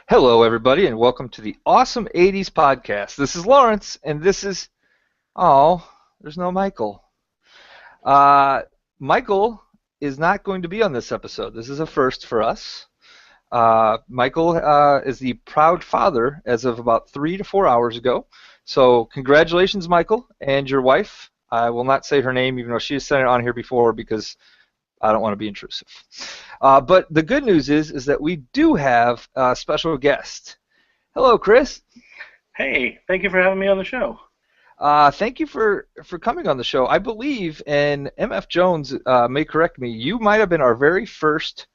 Hello, everybody, and welcome to the Awesome 80s Podcast. This is Lawrence, and this is... Oh, there's no Michael. Uh, Michael is not going to be on this episode. This is a first for us. Michael is the proud father as of about 3 to 4 hours ago. So congratulations, Michael, and your wife. I will not say her name, even though she has said it on here before, because I don't want to be intrusive. But the good news is that we do have a special guest. Hello, Chris. Hey, thank you for having me on the show. Thank you for coming on the show. I believe, and MF Jones may correct me, you might have been our very first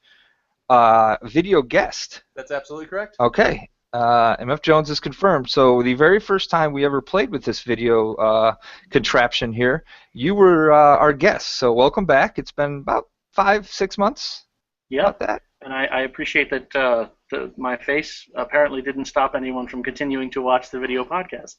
video guest. That's absolutely correct. Okay. MF Jones is confirmed. So the very first time we ever played with this video contraption here, you were our guest. So welcome back. It's been about 5-6 months. Yeah, About that. and I appreciate that my face apparently didn't stop anyone from continuing to watch the video podcast.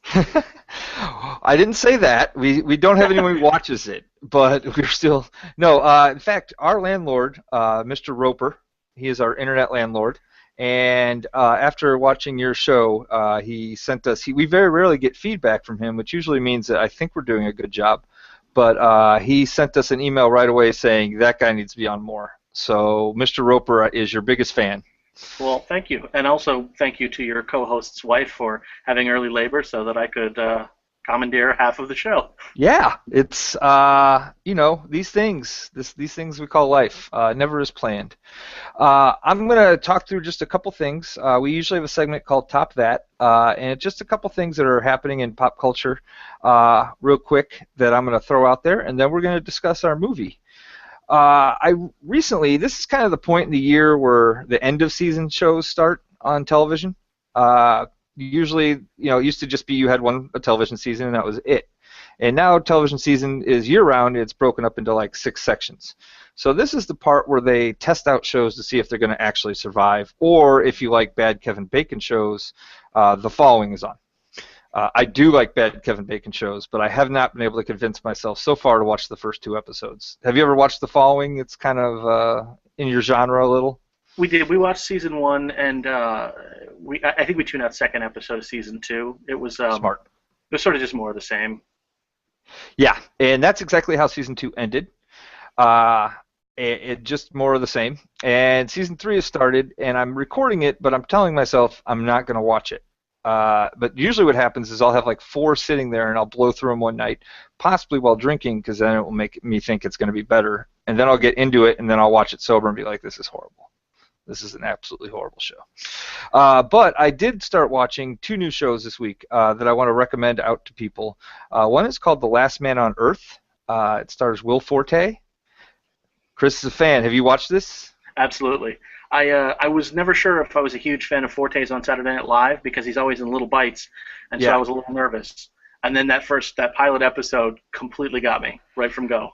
I didn't say that. We don't have anyone who watches it, but we're still... No, in fact, our landlord, Mr. Roper, he is our internet landlord, and after watching your show, he sent us... we very rarely get feedback from him, which usually means that I think we're doing a good job, but he sent us an email right away saying that guy needs to be on more. So Mr. Roper is your biggest fan. Well, thank you, and also thank you to your co-host's wife for having early labor so that I could commandeer half of the show. Yeah, it's these things we call life. Never is planned. I'm gonna talk through just a couple things. We usually have a segment called Top That, and it's just a couple things that are happening in pop culture, real quick, that I'm gonna throw out there, and then we're gonna discuss our movie. This is kind of the point in the year where the end of season shows start on television. Usually, it used to just be you had a television season and that was it. And now television season is year-round. It's broken up into like 6 sections. So this is the part where they test out shows to see if they're going to actually survive, or if you like bad Kevin Bacon shows, the following is on. I do like bad Kevin Bacon shows, but I have not been able to convince myself so far to watch the first 2 episodes. Have you ever watched The Following? It's kind of in your genre a little. We did. We watched season 1, and I think we tuned out second episode of season 2. It was Smart. It was sort of just more of the same. Yeah, and that's exactly how season 2 ended. It just more of the same. And season 3 has started, and I'm recording it, but I'm telling myself I'm not going to watch it. But usually what happens is I'll have like 4 sitting there and I'll blow through them one night, possibly while drinking, because then it will make me think it's going to be better. And then I'll get into it and then I'll watch it sober and be like, this is horrible. This is an absolutely horrible show. But I did start watching 2 new shows this week that I want to recommend out to people. One is called The Last Man on Earth. It stars Will Forte. Chris is a fan. Have you watched this? Absolutely. I was never sure if I was a huge fan of Forte's on Saturday Night Live because he's always in little bites, and so I was a little nervous. And then that pilot episode completely got me right from go.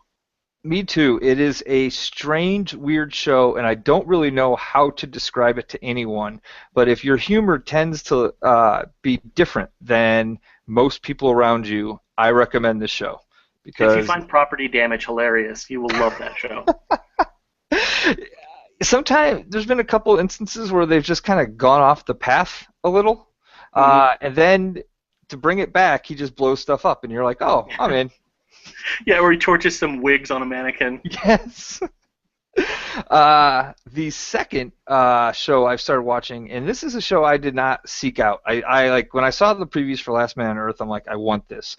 Me too. It is a strange, weird show, and I don't really know how to describe it to anyone. But if your humor tends to be different than most people around you, I recommend this show. Because if you find property damage hilarious, you will love that show. Sometimes there's been a couple instances where they've just kind of gone off the path a little, and then to bring it back, he just blows stuff up, and you're like, oh, I'm in. Yeah, where he torches some wigs on a mannequin. Yes. The second show I've started watching, and this is a show I did not seek out. I like when I saw the previews for Last Man on Earth, I'm like, I want this.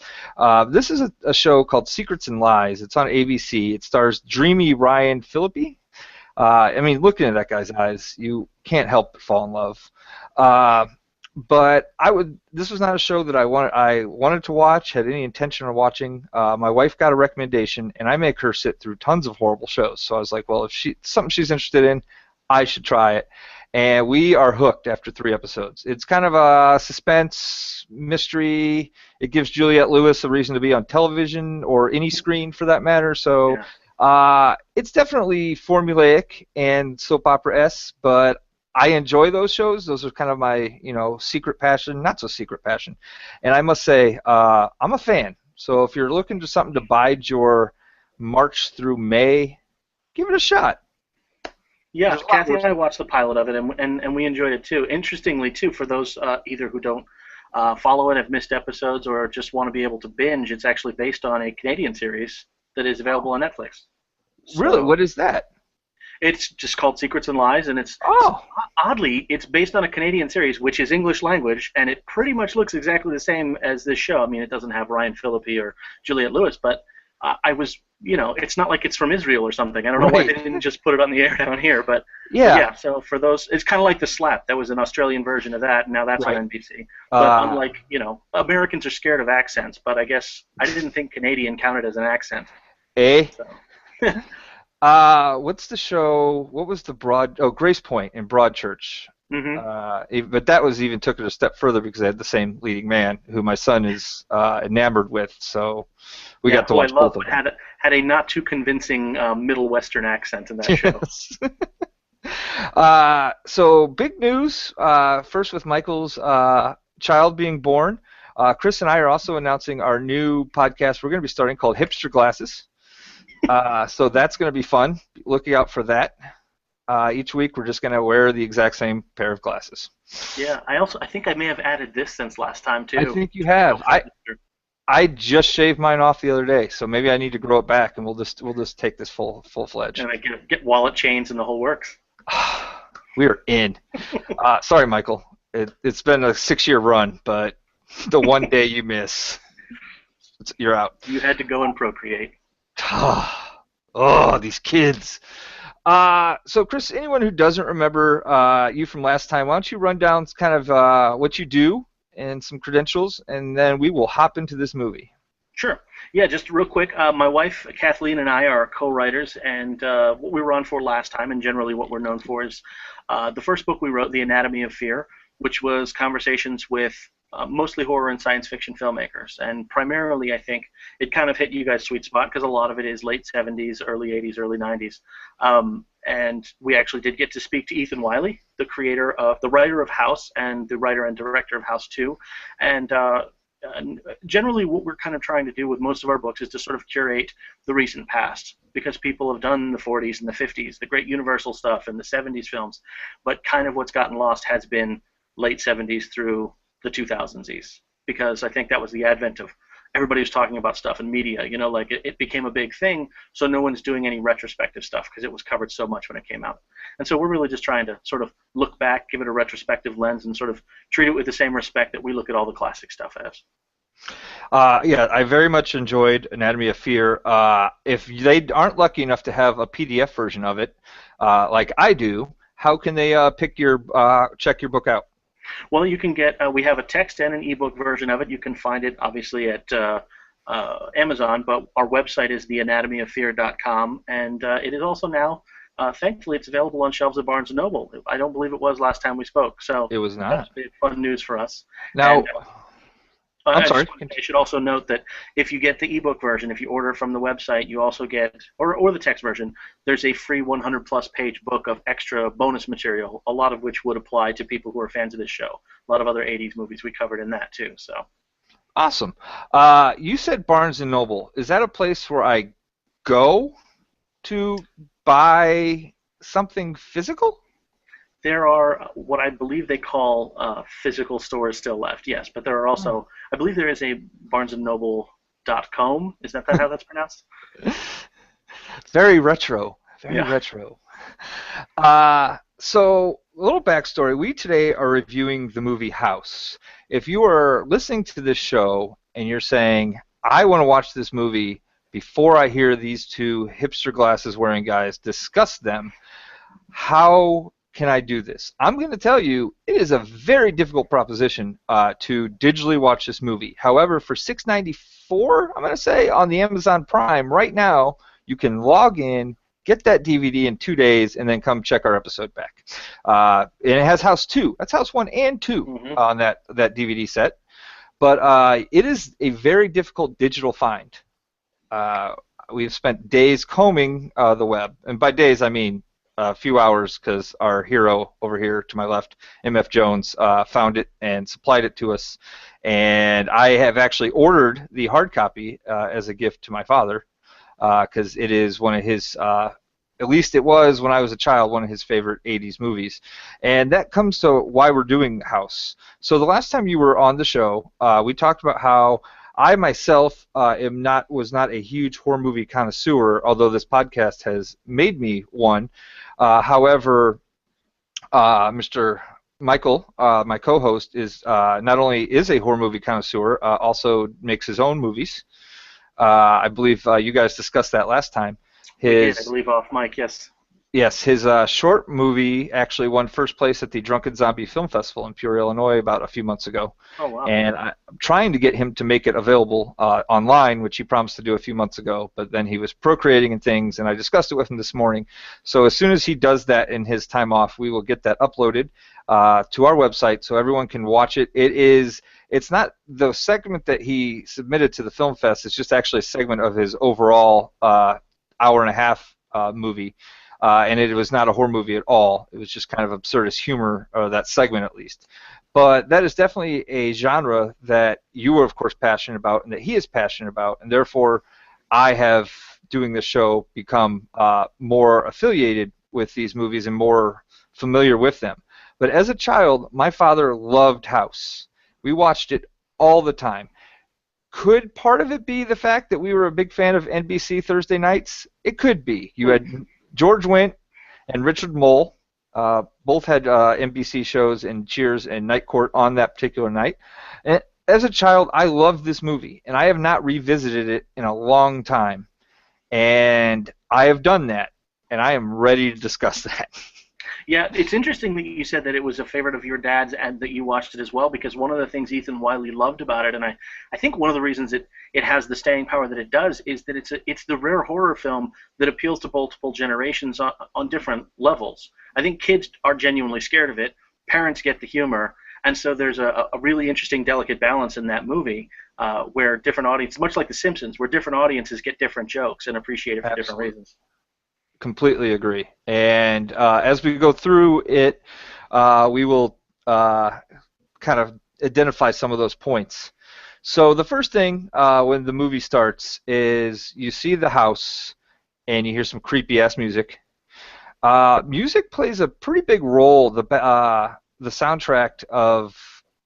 This is a show called Secrets and Lies. It's on ABC. It stars dreamy Ryan Phillippe. I mean, looking at that guy's eyes, you can't help but fall in love. But this was not a show that I wanted to watch, had any intention of watching. My wife got a recommendation, and I make her sit through tons of horrible shows. So I was like, well, if something she's interested in, I should try it. And we are hooked after 3 episodes. It's kind of a suspense mystery. It gives Juliette Lewis a reason to be on television or any screen for that matter. So. Yeah. It's definitely formulaic and soap opera-esque, but I enjoy those shows. Those are kind of my, secret passion, not so secret passion. And I must say, I'm a fan. So if you're looking for something to bide your March through May, give it a shot. Yeah, There's a lot Kathy worse. and I watched the pilot of it, and we enjoyed it too. Interestingly, too, for those either who don't follow it, have missed episodes, or just want to be able to binge, it's actually based on a Canadian series that is available on Netflix. Really? So What is that? it's just called Secrets and Lies, and it's Oh, oddly it's based on a Canadian series, which is English language, and it pretty much looks exactly the same as this show. I mean, it doesn't have Ryan Phillippe or Juliette Lewis, but I was, it's not like it's from Israel or something. I don't know why right. they didn't just put it on the air down here, but Yeah. yeah. So for those, it's kind of like The Slap. That was an Australian version of that. And now that's on Right. NBC. But Uh, unlike, Americans are scared of accents, but I guess I didn't think Canadian counted as an accent. eh? So What's the show? What was the Grace Point in Broadchurch. hmm But that was even took it a step further because I had the same leading man who my son is enamored with. So we yeah, got to who I watch love, both of but them. had a not too convincing Middle Western accent in that show. Yes. So big news. First with Michael's child being born. Chris and I are also announcing our new podcast we're going to be starting called Hipster Glasses. So that's going to be fun. Looking out for that. Each week we're just going to wear the exact same pair of glasses. Yeah, I think I may have added this since last time I too. think you have. Helps I register. I just shaved mine off the other day, so maybe I need to grow it back, and we'll just take this full fledged. And I get wallet chains and the whole works. We are in. Sorry, Michael. It's been a 6-year run, but the one day you miss, you're out. You had to go and procreate. Oh, these kids. So Chris, anyone who doesn't remember you from last time, why don't you run down kind of what you do and some credentials, and then we will hop into this movie. Sure. Yeah, just real quick. My wife Kathleen and I are co-writers, and what we were on for last time, and generally what we're known for, is the first book we wrote, The Anatomy of Fear, which was conversations with mostly horror and science fiction filmmakers, and primarily I think it kind of hit you guys' sweet spot because a lot of it is late 70s, early 80s, early 90s. And we actually did get to speak to Ethan Wiley, the writer of House and the writer and director of House 2, and generally what we're kind of trying to do with most of our books is to sort of curate the recent past, because people have done the 40s and the 50s, the great Universal stuff, and the 70s films, but kind of what's gotten lost has been late 70s through the 2000s, because I think that was the advent of everybody was talking about stuff in media, like it became a big thing, so no one's doing any retrospective stuff because it was covered so much when it came out. And so we're really just trying to sort of look back, give it a retrospective lens, and sort of treat it with the same respect that we look at all the classic stuff as. Yeah, I very much enjoyed Anatomy of Fear. If they aren't lucky enough to have a PDF version of it, like I do, how can they check your book out? Well, you can we have a text and an ebook version of it. You can find it obviously at Amazon, but our website is theanatomyoffear.com, and it is also now, thankfully, it's available on shelves at Barnes & Noble. I don't believe it was last time we spoke, so It was that's not. been fun news for us. Now, And I'm sorry. I should also note that if you get the ebook version, if you order from the website, you also get, or the text version, there's a free 100 plus page book of extra bonus material, a lot of which would apply to people who are fans of this show. A lot of other 80s movies we covered in that too. So Awesome. You said Barnes and Noble. Is that a place where I go to buy something physical? there are what I believe they call physical stores still left, yes, but there are also, I believe there is a barnesandnoble.com. Is that how that's pronounced? Very retro. Very Yeah. retro. So, a little backstory. We today are reviewing the movie House. If you are listening to this show and you're saying, I want to watch this movie before I hear these two hipster glasses wearing guys discuss them, how can I do this? I'm going to tell you it is a very difficult proposition to digitally watch this movie. However, for $6.94, I'm going to say on the Amazon Prime right now, you can log in, get that DVD in 2 days, and then come check our episode back. And it has House 2. That's House 1 and 2 on that DVD set. But it is a very difficult digital find. We've spent days combing the web. And by days, I mean a few hours, because our hero over here to my left, MF Jones, found it and supplied it to us. And I have actually ordered the hard copy as a gift to my father, because it is one of his at least it was when I was a child, one of his favorite 80s movies. And that comes to why we're doing House. So the last time you were on the show, we talked about how I myself was not a huge horror movie connoisseur, although this podcast has made me one. However, Mr. Michael, my co-host, is not only is a horror movie connoisseur, also makes his own movies. I believe you guys discussed that last time. We did, I believe, off mic, yes. Yes, his short movie actually won first place at the Drunken Zombie Film Festival in Peoria, Illinois, about a few months ago. Oh, wow. And I'm trying to get him to make it available online, which he promised to do a few months ago, but then he was procreating and things, and I discussed it with him this morning. So as soon as he does that in his time off, we will get that uploaded to our website so everyone can watch it. It's not the segment that he submitted to the Film Fest, it's just actually a segment of his overall hour and a half movie. And it was not a horror movie at all. It was just kind of absurdist humor, that segment at least. But that is definitely a genre that you are, of course, passionate about and that he is passionate about, and therefore I have, doing this show, become more affiliated with these movies and more familiar with them. But as a child, my father loved House. We watched it all the time. Could part of it be the fact that we were a big fan of NBC Thursday nights? It could be. You had George Wendt and Richard Mole both had NBC shows and Cheers and Night Court on that particular night. And as a child, I loved this movie, and I have not revisited it in a long time. And I have done that, and I am ready to discuss that. Yeah, it's interesting that you said that it was a favorite of your dad's and that you watched it as well, because one of the things Ethan Wiley loved about it, and I think one of the reasons it has the staying power that it does, is that it's the rare horror film that appeals to multiple generations on different levels. I think kids are genuinely scared of it, parents get the humor, and so there's a really interesting, delicate balance in that movie where different audiences, much like The Simpsons, where different audiences get different jokes and appreciate it for different reasons. Completely agree. And as we go through it, we will kind of identify some of those points. So the first thing when the movie starts is you see the house and you hear some creepy-ass music. Music plays a pretty big role. The soundtrack of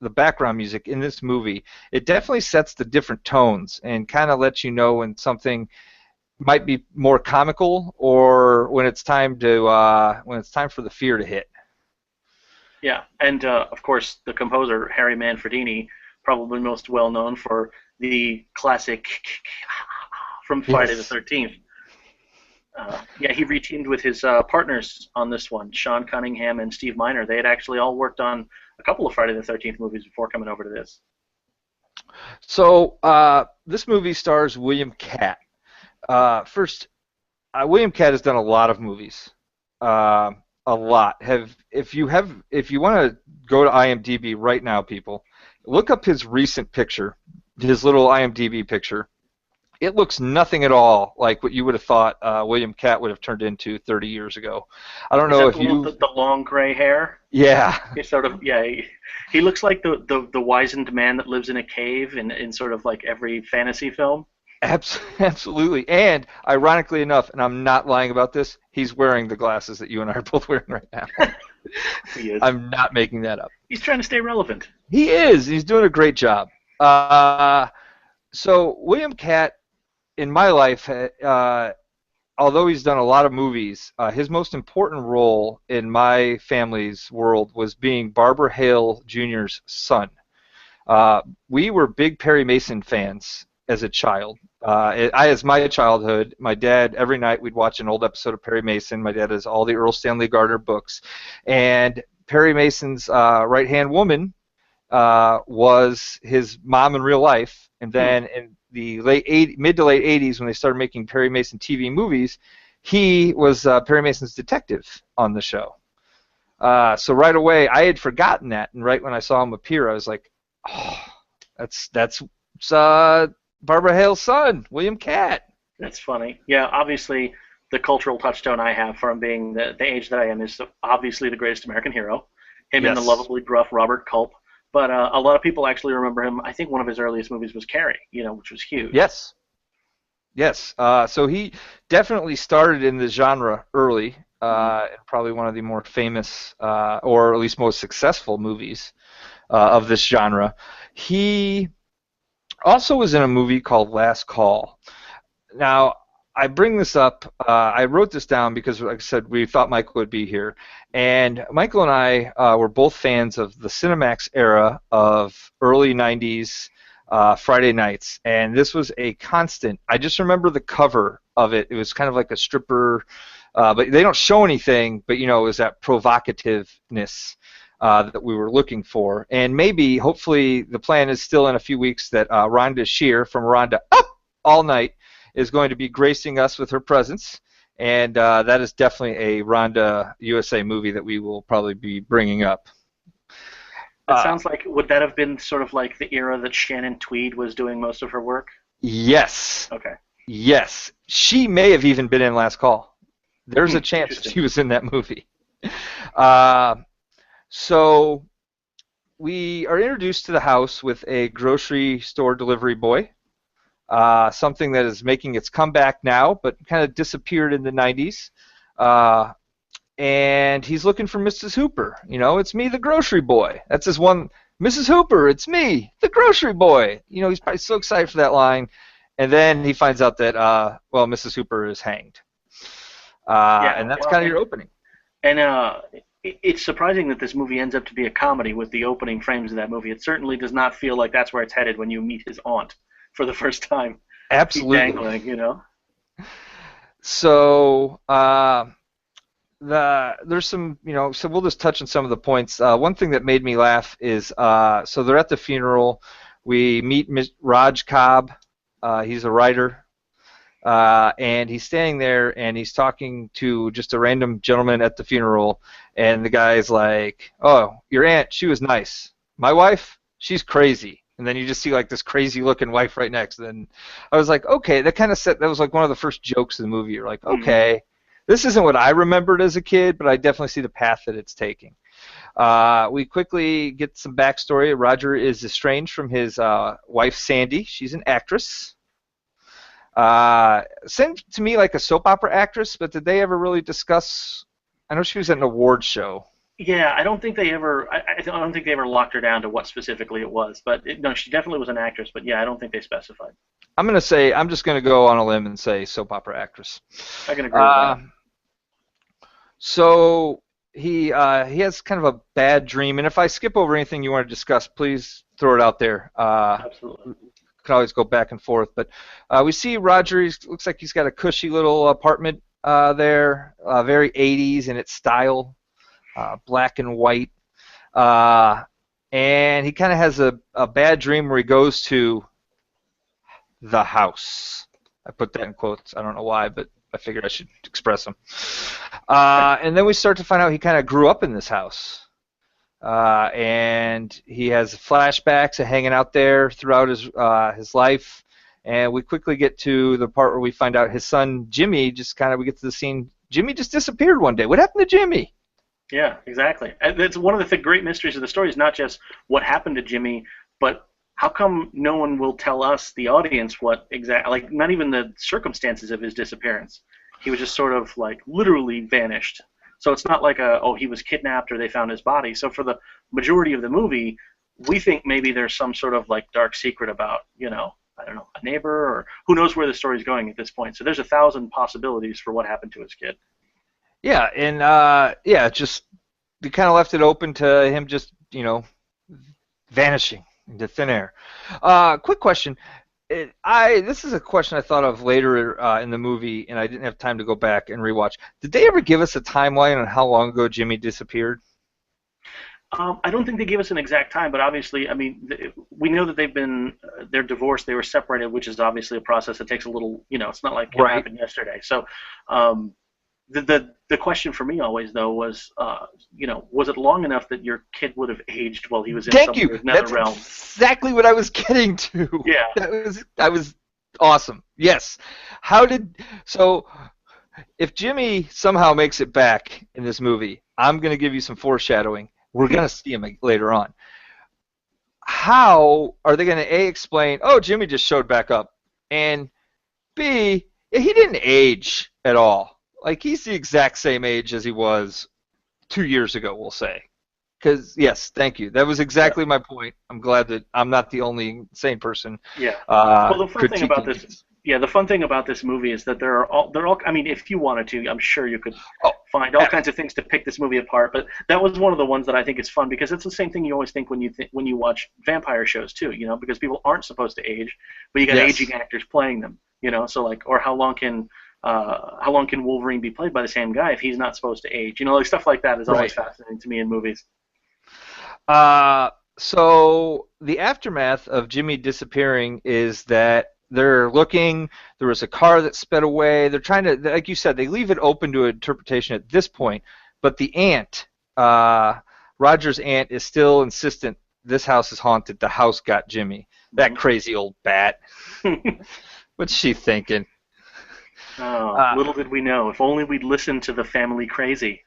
the background music in this movie, it definitely sets the different tones and kind of lets you know when something might be more comical or when it's time for the fear to hit. Yeah, and of course the composer Harry Manfredini, probably most well known for the classic from Friday the 13th. Yeah, he reteamed with his partners on this one, Sean Cunningham and Steve Miner. They had actually all worked on a couple of Friday the 13th movies before coming over to this. So this movie stars William Katt. First, William Katt has done a lot of movies, a lot. If you want to go to IMDb right now, people, look up his recent picture, his little IMDb picture. It looks nothing at all like what you would have thought William Katt would have turned into 30 years ago. I don't know if the long gray hair. Yeah. He's sort of he looks like the wizened man that lives in a cave in sort of like every fantasy film. Absolutely. And ironically enough, and I'm not lying about this, he's wearing the glasses that you and I are both wearing right now. He is. I'm not making that up. He's trying to stay relevant. He is. He's doing a great job. So William Katt, in my life, although he's done a lot of movies, his most important role in my family's world was being Barbara Hale Jr.'s son. We were big Perry Mason fans as a child. As my childhood, my dad, every night we'd watch an old episode of Perry Mason. My dad has all the Earl Stanley Gardner books. And Perry Mason's right-hand woman was his mom in real life. And then in the mid to late 80s, when they started making Perry Mason TV movies, he was Perry Mason's detective on the show. So right away, I had forgotten that. And right when I saw him appear, I was like, oh, that's Barbara Hale's son, William Katt. That's funny. Yeah, obviously the cultural touchstone I have from being the age that I am is obviously the greatest American hero, him and the lovably gruff Robert Culp. But a lot of people actually remember him. I think one of his earliest movies was Carrie, which was huge. Yes. Yes. So he definitely started in the genre early, and probably one of the more famous, or at least most successful movies of this genre. He also was in a movie called Last Call. Now, I bring this up. I wrote this down because, like I said, we thought Michael would be here, and Michael and I were both fans of the Cinemax era of early '90s Friday nights, and this was a constant. I just remember the cover of it. It was kind of like a stripper, but they don't show anything. But it was that provocativeness that we were looking for, and maybe, hopefully, the plan is still in a few weeks that Rhonda Shear from Rhonda Up All Night is going to be gracing us with her presence, and that is definitely a Rhonda USA movie that we will probably be bringing up. It sounds like, would that have been sort of like the era that Shannon Tweed was doing most of her work? Yes. Okay. Yes. She may have even been in Last Call. There's a chance she was in that movie. So we are introduced to the house with a grocery store delivery boy. Something that is making its comeback now, but kind of disappeared in the '90s. And he's looking for Mrs. Hooper. It's me, the grocery boy. That's his one. Mrs. Hooper, it's me, the grocery boy. He's probably so excited for that line. And then he finds out that, Mrs. Hooper is hanged. And that's kind of your opening. And it's surprising that this movie ends up to be a comedy with the opening frames of that movie. It certainly does not feel like that's where it's headed when you meet his aunt for the first time. Absolutely. Dangling. So there's some, so we'll just touch on some of the points. One thing that made me laugh is, so they're at the funeral. We meet Raj Cobb. He's a writer. And he's standing there and he's talking to just a random gentleman at the funeral. And the guy's like, "Oh, your aunt, she was nice. My wife, she's crazy." And then you just see like this crazy looking wife right next. And I was like, okay, that was like one of the first jokes in the movie. You're like, okay, this isn't what I remembered as a kid, but I definitely see the path that it's taking. We quickly get some backstory. Roger is estranged from his wife, Sandy. She's an actress. Seemed to me like a soap opera actress, but did they ever really discuss? I know she was at an award show. Yeah, I don't think they ever. I don't think they ever locked her down to what specifically it was. But no, she definitely was an actress. But yeah, I don't think they specified. I'm just gonna go on a limb and say soap opera actress. I can agree with that. So he has kind of a bad dream, and if I skip over anything you want to discuss, please throw it out there. Absolutely. Could always go back and forth, but we see Roger. Looks like he's got a cushy little apartment there, very 80s in its style. Black and white, and he kind of has a bad dream where he goes to the house. I put that in quotes. I don't know why, but I figured I should express them. And then we start to find out he kind of grew up in this house, and he has flashbacks of hanging out there throughout his life. And we quickly get to the part where we find out his son Jimmy we get to the scene. Jimmy just disappeared one day. What happened to Jimmy? Yeah, exactly. That's one of the great mysteries of the story is not just what happened to Jimmy, but how come no one will tell us, the audience, not even the circumstances of his disappearance. He was just sort of like literally vanished. So it's not like he was kidnapped or they found his body. So for the majority of the movie, we think maybe there's some sort of like dark secret about, I don't know, a neighbor, or who knows where the story's going at this point. So there's 1,000 possibilities for what happened to his kid. Yeah, and just we kind of left it open to him just, vanishing into thin air. Quick question. This is a question I thought of later in the movie, and I didn't have time to go back and rewatch. Did they ever give us a timeline on how long ago Jimmy disappeared? I don't think they gave us an exact time, but obviously, I mean, we know that they're divorced, they were separated, which is obviously a process that takes a little, it's not like it happened yesterday. So the question for me always, though, was, was it long enough that your kid would have aged while he was in another realm? Exactly what I was getting to. Yeah. That was awesome. Yes. So if Jimmy somehow makes it back in this movie, I'm going to give you some foreshadowing. We're going to see him later on. How are they going to explain, oh, Jimmy just showed back up, and B, he didn't age at all. Like, he's the exact same age as he was 2 years ago, we'll say. Because, yes, thank you. That was Yeah. exactly my point. I'm glad that I'm not the only sane person Yeah. Well, the fun thing about critiquing this, this. yeah, the fun thing about this movie is that they're all. I mean, if you wanted to, I'm sure you could Oh, find all kinds of things to pick this movie apart. But that was one of the ones that I think is fun because it's the same thing you always think when you watch vampire shows too. You know, because people aren't supposed to age, but you got yes. aging actors playing them. You know, so like, or how long can Wolverine be played by the same guy if he's not supposed to age? You know, like stuff like that is always Right. fascinating to me in movies. Uh, so the aftermath of Jimmy disappearing is that they're looking. There was a car that sped away. They're trying to, like you said, they leave it open to interpretation at this point. But the aunt, Roger's aunt, is still insistent. This house is haunted. The house got Jimmy. That crazy old bat. What's she thinking? Oh, Uh, little did we know. If only we'd listened to the family crazy.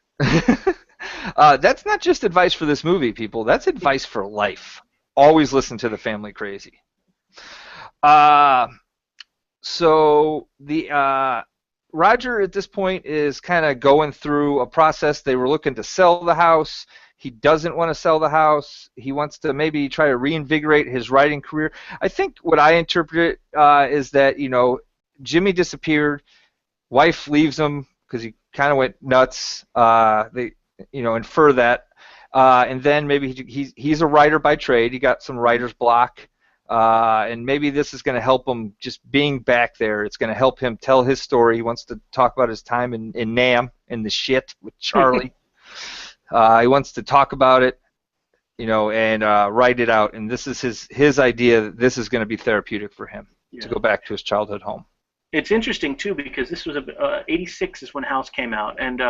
that's not just advice for this movie, people. That's advice for life. Always listen to the family crazy. Uh, so the Roger at this point is kind of going through a process. They were looking to sell the house. He doesn't want to sell the house. He wants to maybe try to reinvigorate his writing career. I think what I interpret it is that Jimmy disappeared. Wife leaves him because he kind of went nuts. They infer that, and then maybe he's a writer by trade. He got some writer's block. And maybe this is going to help him just being back there. It's going to help him tell his story. He wants to talk about his time in Nam and the shit with Charlie. He wants to talk about it, and write it out. And this is his idea that this is going to be therapeutic for him to Yeah. go back to his childhood home. It's interesting too because this was '86 is when House came out, and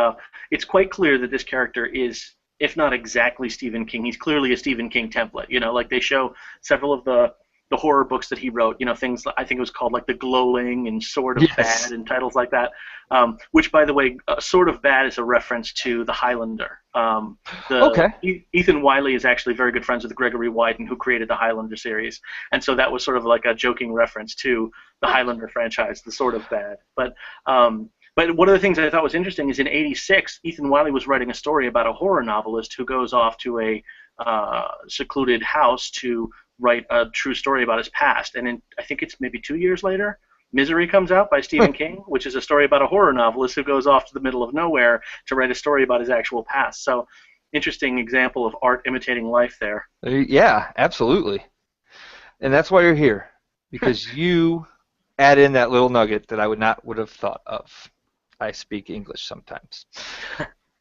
it's quite clear that this character is, if not exactly Stephen King, he's clearly a Stephen King template. You know, like they show several of the horror books that he wrote. You know, things I think it was called like The Glowing and Sword of Yes. Bad and titles like that. Which, by the way, Sword of Bad is a reference to The Highlander. Okay. Ethan Wiley is actually very good friends with Gregory Wyden, who created the Highlander series, and so that was sort of like a joking reference to the Highlander franchise, The Sword of Bad. But one of the things I thought was interesting is in '86, Ethan Wiley was writing a story about a horror novelist who goes off to a secluded house to write a true story about his past. And I think it's maybe 2 years later, Misery comes out by Stephen King, which is a story about a horror novelist who goes off to the middle of nowhere to write a story about his actual past. So, interesting example of art imitating life there. Yeah, absolutely. And that's why you're here, because you add in that little nugget that I would have thought of. I speak English sometimes.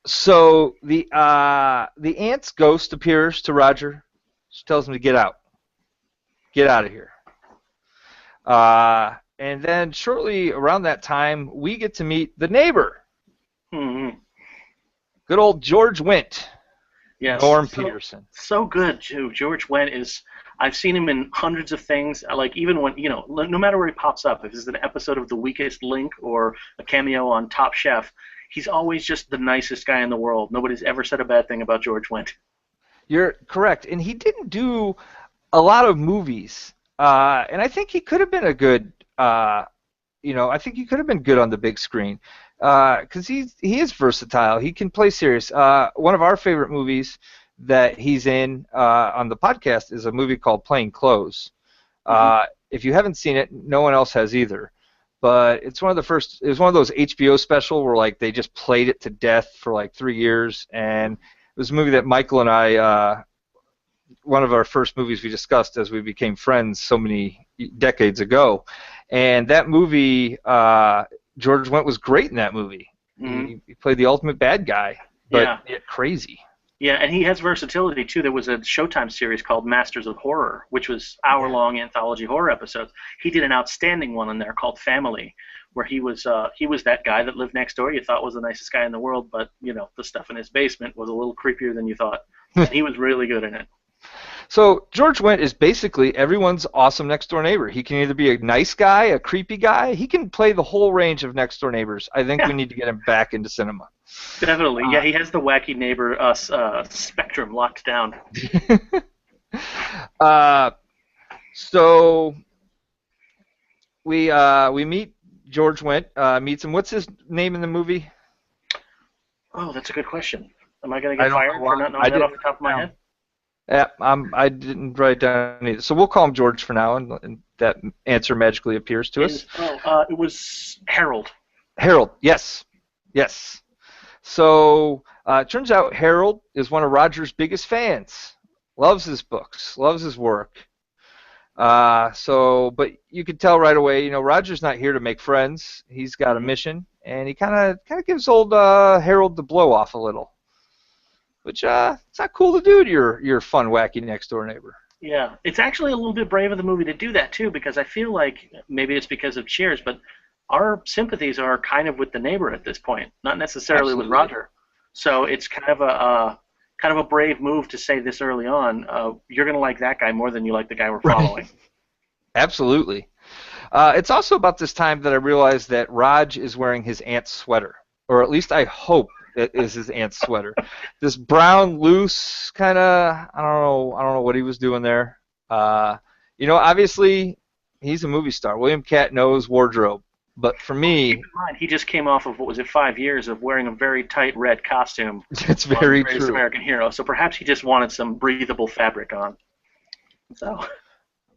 So the aunt's ghost appears to Roger. She tells him to get out of here. And then shortly around that time, we get to meet the neighbor, Mm-hmm. good old George Wendt, Yes, Norm Peterson. so good too. George Wendt is. I've seen him in hundreds of things. Like even when no matter where he pops up, if it's an episode of The Weakest Link or a cameo on Top Chef, he's always just the nicest guy in the world. Nobody's ever said a bad thing about George Wendt. You're correct, and he didn't do a lot of movies, and I think he could have been a good, I think he could have been good on the big screen, because he is versatile. He can play serious. One of our favorite movies that he's in on the podcast is a movie called Plain Clothes. Mm-hmm. If you haven't seen it, no one else has either. But it's one of the first. It was one of those HBO special where like they just played it to death for like 3 years, and it was a movie that Michael and I, one of our first movies we discussed as we became friends so many decades ago. And that movie, George Wendt was great in that movie. Mm-hmm. He played the ultimate bad guy, but Yeah. yet crazy. Yeah, and he has versatility too. There was a Showtime series called Masters of Horror, which was hour-long anthology horror episodes. He did an outstanding one in there called Family, where he was that guy that lived next door. You thought was the nicest guy in the world, but the stuff in his basement was a little creepier than you thought. And he was really good in it. So George Wendt is basically everyone's awesome next door neighbor. He can either be a nice guy, a creepy guy. He can play the whole range of next door neighbors. I think Yeah, we need to get him back into cinema. definitely. Yeah, he has the wacky neighbor spectrum locked down. So we meet George went, meets him. What's his name in the movie? Oh, that's a good question. Am I going to I get don't fired know for why. not I knowing that didn't off the write top of it my down. head? Yeah, I didn't write it down either. So we'll call him George for now, and that answer magically appears to us. It was Harold. Harold, yes, yes. So it turns out Harold is one of Roger's biggest fans. Loves his books, loves his work. But you can tell right away, Roger's not here to make friends. He's got a Mhm. mission, and he kind of gives old Harold the blow off a little, which it's not cool to do to your fun, wacky next door neighbor. Yeah, it's actually a little bit brave of the movie to do that too, because I feel like maybe it's because of Cheers, but our sympathies are kind of with the neighbor at this point, not necessarily with Absolutely. Roger. So it's kind of a brave move to say this early on. You're gonna like that guy more than you like the guy we're Right. following. Absolutely. It's also about this time that I realized that Raj is wearing his aunt's sweater, or at least I hope it is his aunt's sweater. This brown, loose kind of, I don't know what he was doing there. Obviously he's a movie star. William Cat knows wardrobe, but for Keep me, in mind, he just came off of what was it, 5 years of wearing a very tight red costume it's on The very Greatest true. American Hero. So perhaps he just wanted some breathable fabric on. So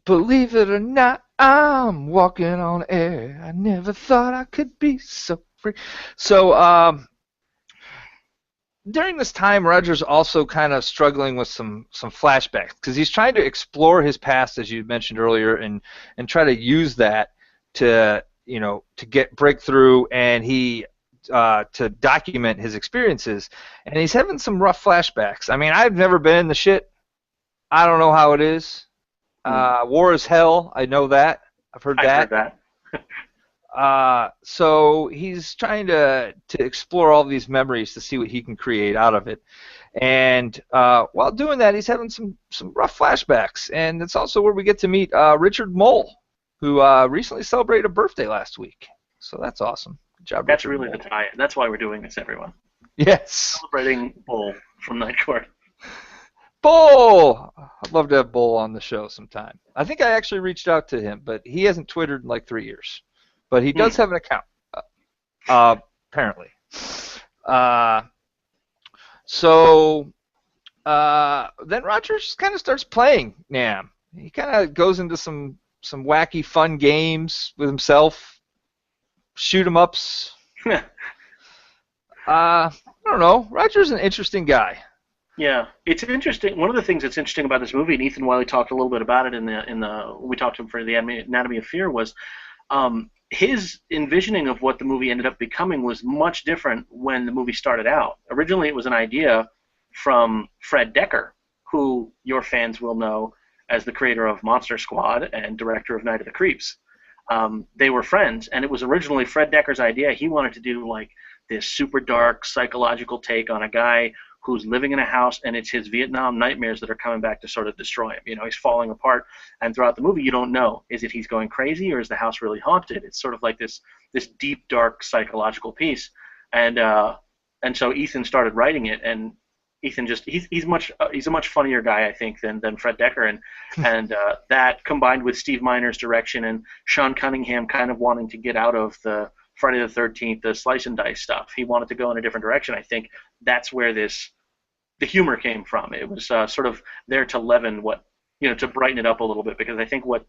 Believe it or not, I'm walking on air. I never thought I could be so free. So, during this time, Roger's also kind of struggling with some flashbacks because he's trying to explore his past, as you mentioned earlier, and try to use that to get breakthrough and he to document his experiences. And he's having some rough flashbacks. I mean, I've never been in the shit. I don't know how it is. War is hell. I know that. I've heard I've heard that. that. So he's trying to explore all these memories to see what he can create out of it. And while doing that, he's having some rough flashbacks. And it's also where we get to meet Richard Mole, who recently celebrated a birthday last week. So that's awesome. Good job, That's Richard really the Mole. tie. That's why we're doing this, everyone. Yes. Celebrating Bull from Night Court. Bull! I'd love to have Bull on the show sometime. I think I actually reached out to him, but he hasn't Twittered in like 3 years. But he does Hmm. have an account, uh, apparently. Uh, so then Rogers kind of starts playing Nam. He kind of goes into some wacky, fun games with himself, shoot 'em ups. I don't know. Rogers is an interesting guy. Yeah, it's interesting. One of the things that's interesting about this movie, and Ethan Wiley talked a little bit about it in the we talked to him for the Anatomy of Fear, was his envisioning of what the movie ended up becoming was much different when the movie started out. Originally, it was an idea from Fred Decker, who your fans will know as the creator of Monster Squad and director of Night of the Creeps. They were friends, and it was originally Fred Decker's idea. He wanted to do like this super dark psychological take on a guy who's living in a house, and it's his Vietnam nightmares that are coming back to sort of destroy him. He's falling apart, and throughout the movie, you don't know, is it he's going crazy or is the house really haunted? It's sort of like this deep, dark psychological piece, and so Ethan started writing it, and Ethan just he's a much funnier guy, I think, than Fred Decker, and that combined with Steve Miner's direction and Sean Cunningham kind of wanting to get out of the Friday the 13th, the slice and dice stuff. He wanted to go in a different direction. I think that's where the humor came from. It was sort of there to leaven to brighten it up a little bit, because I think what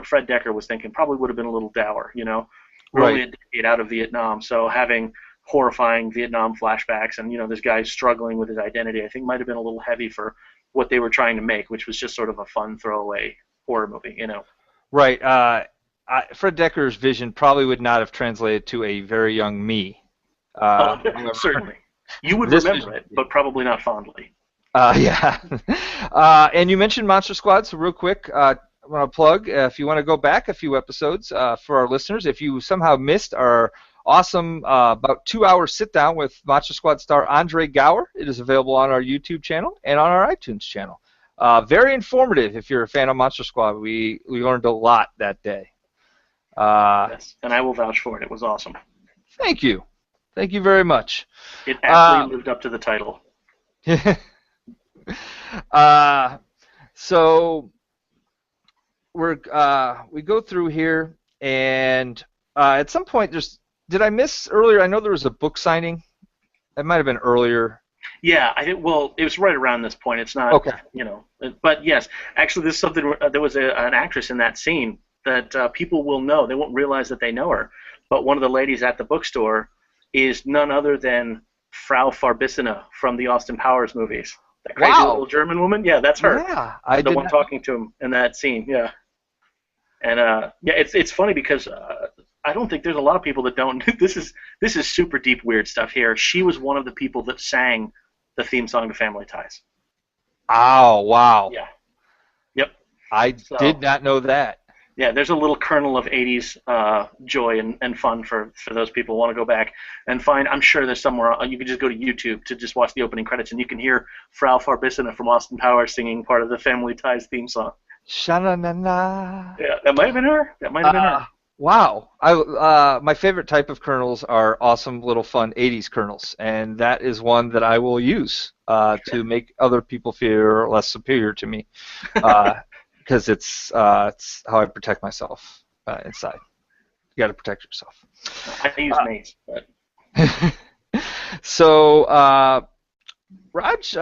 Fred Decker was thinking probably would have been a little dour. We're only Right. a decade out of Vietnam, so having horrifying Vietnam flashbacks and this guy's struggling with his identity, I think might have been a little heavy for what they were trying to make, which was just sort of a fun throwaway horror movie. Right. Fred Decker's vision probably would not have translated to a very young me. However, Certainly. You would this remember vision. it, but probably not fondly. Yeah. And you mentioned Monster Squad, so real quick, I want to plug, if you want to go back a few episodes for our listeners, if you somehow missed our awesome about 2 hour sit down with Monster Squad star Andre Gower, it is available on our YouTube channel and on our iTunes channel. Very informative if you're a fan of Monster Squad. We learned a lot that day. Yes, and I will vouch for it. It was awesome. Thank you. Thank you very much. It Uh, aptly lived up to the title. uh, so we go through here, and At some point, did I miss earlier? I know there was a book signing. It might have been earlier. Yeah, I think. Well, it was right around this point. It's not, Okay. but yes, actually, this is something. There was an actress in that scene that people will know. They won't realize that they know her, but one of the ladies at the bookstore is none other than Frau Farbissina from the Austin Powers movies. That crazy little Wow. German woman. Yeah, that's her. Yeah, I The did one not. talking to him in that scene. Yeah, and yeah, it's funny because I don't think there's a lot of people that don't. This is super deep weird stuff here. She was one of the people that sang the theme song to Family Ties. Oh, wow. Yeah. Yep. I did So not know that. yeah, there's a little kernel of '80s joy and fun for those people who want to go back and find. I'm sure there's somewhere you can just go to YouTube to just watch the opening credits and you can hear Frau Farbissina from Austin Powers singing part of the Family Ties theme song. Sha-na-na-na. Yeah, that might have been her. That might have been her. Wow. My favorite type of kernels are awesome little fun 80s kernels, and that is one that I will use to make other people feel less superior to me, because it's how I protect myself inside. You got to protect yourself. I use mace, but So, Raj,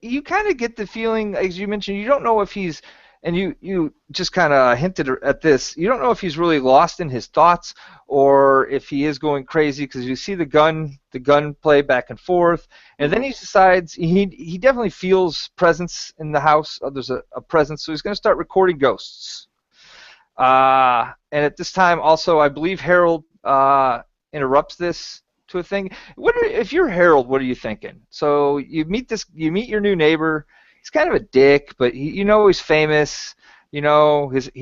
you kind of get the feeling, as you mentioned, you don't know if he's, and you just kind of hinted at this, you don't know if he's really lost in his thoughts or if he is going crazy because you see the gun play back and forth, and then he decides he definitely feels presence in the house. There's a presence, so he's going to start recording ghosts. And at this time, also, I believe Harold interrupts this to a thing. If you're Harold, what are you thinking? So you meet your new neighbor. He's kind of a dick, but he's famous. His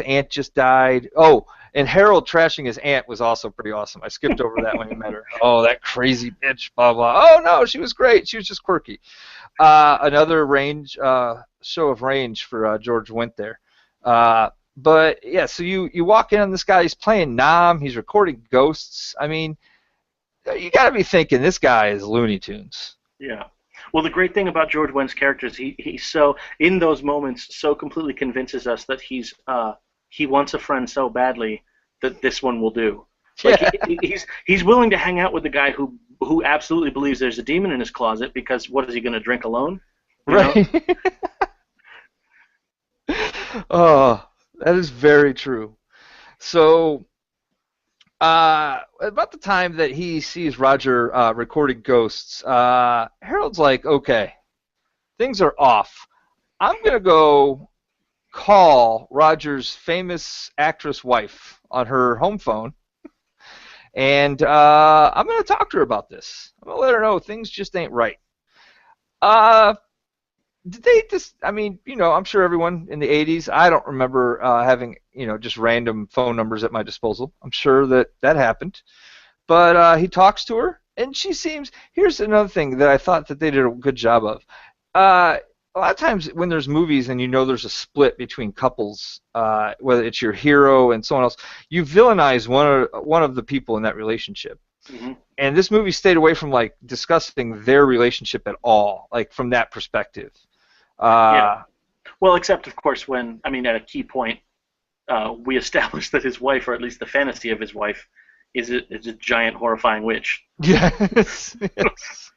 aunt just died. Oh, and Harold trashing his aunt was also pretty awesome. I skipped over that when he met her. Oh, that crazy bitch, blah blah. Oh no, she was great. She was just quirky. Another show of range for George Wendt there. But yeah, so you walk in on this guy. He's playing Nam. He's recording ghosts. I mean, you got to be thinking this guy is Looney Tunes. yeah. Well, the great thing about George Wendt's characters, he's so in those moments so completely convinces us that he wants a friend so badly that this one will do. Like Yeah. he's willing to hang out with the guy who absolutely believes there's a demon in his closet because what is he going to drink alone? You know? Right. Oh, that is very true. So, about the time that he sees Roger recording ghosts, Harold's like, okay, things are off. I'm going to go call Roger's famous actress wife on her home phone, and I'm going to talk to her about this. I'm going to let her know things just ain't right. Uh, did they just, I mean, I'm sure everyone in the 80s, I don't remember having, just random phone numbers at my disposal. I'm sure that happened. But he talks to her, and here's another thing that I thought that they did a good job of. A lot of times when there's movies and there's a split between couples, whether it's your hero and someone else, you villainize one of the people in that relationship. Mm-hmm. And this movie stayed away from like discussing their relationship at all, like from that perspective. Yeah. Well, except of course when at a key point, we established that his wife, or at least the fantasy of his wife, is a giant horrifying witch. Yes. Yes.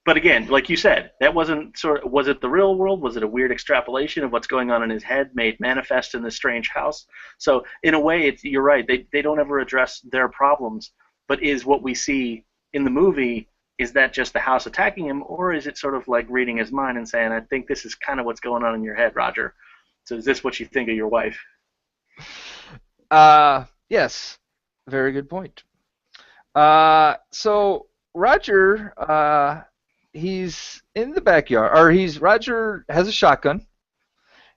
But again, like you said, that wasn't was it the real world? Was it a weird extrapolation of what's going on in his head made manifest in this strange house? So in a way, you're right. They don't ever address their problems, but is what we see in the movie, is that just the house attacking him, or is it sort of like reading his mind and saying, I think this is kind of what's going on in your head, Roger. So is this what you think of your wife? Yes. Very good point. So Roger, he's in the backyard, or Roger has a shotgun,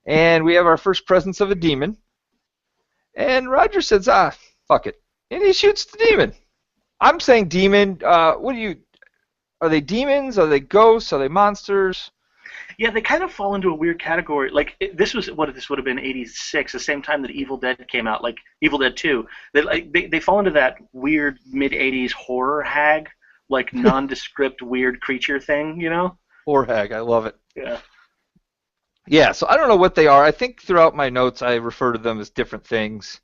and we have our first presence of a demon. And Roger says, fuck it. And he shoots the demon. I'm saying demon. Are they demons? Are they ghosts? Are they monsters? Yeah, they kind of fall into a weird category. Like this would have been '86, the same time that Evil Dead came out, like Evil Dead 2. They fall into that weird mid '80s horror hag, like nondescript weird creature thing, Or hag, I love it. Yeah. Yeah, so I don't know what they are. I think throughout my notes I refer to them as different things.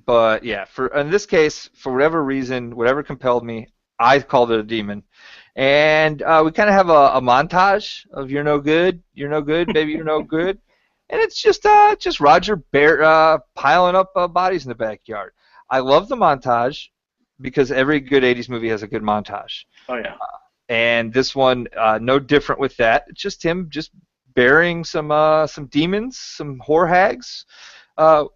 But yeah, for in this case, for whatever reason, whatever compelled me, I called it a demon. And we kind of have a montage of you're no good, baby, you're no good, and it's just Roger Bear piling up bodies in the backyard. I love the montage because every good '80s movie has a good montage, Oh yeah. and this one no different with that. It's just him just burying some demons, some whore hags,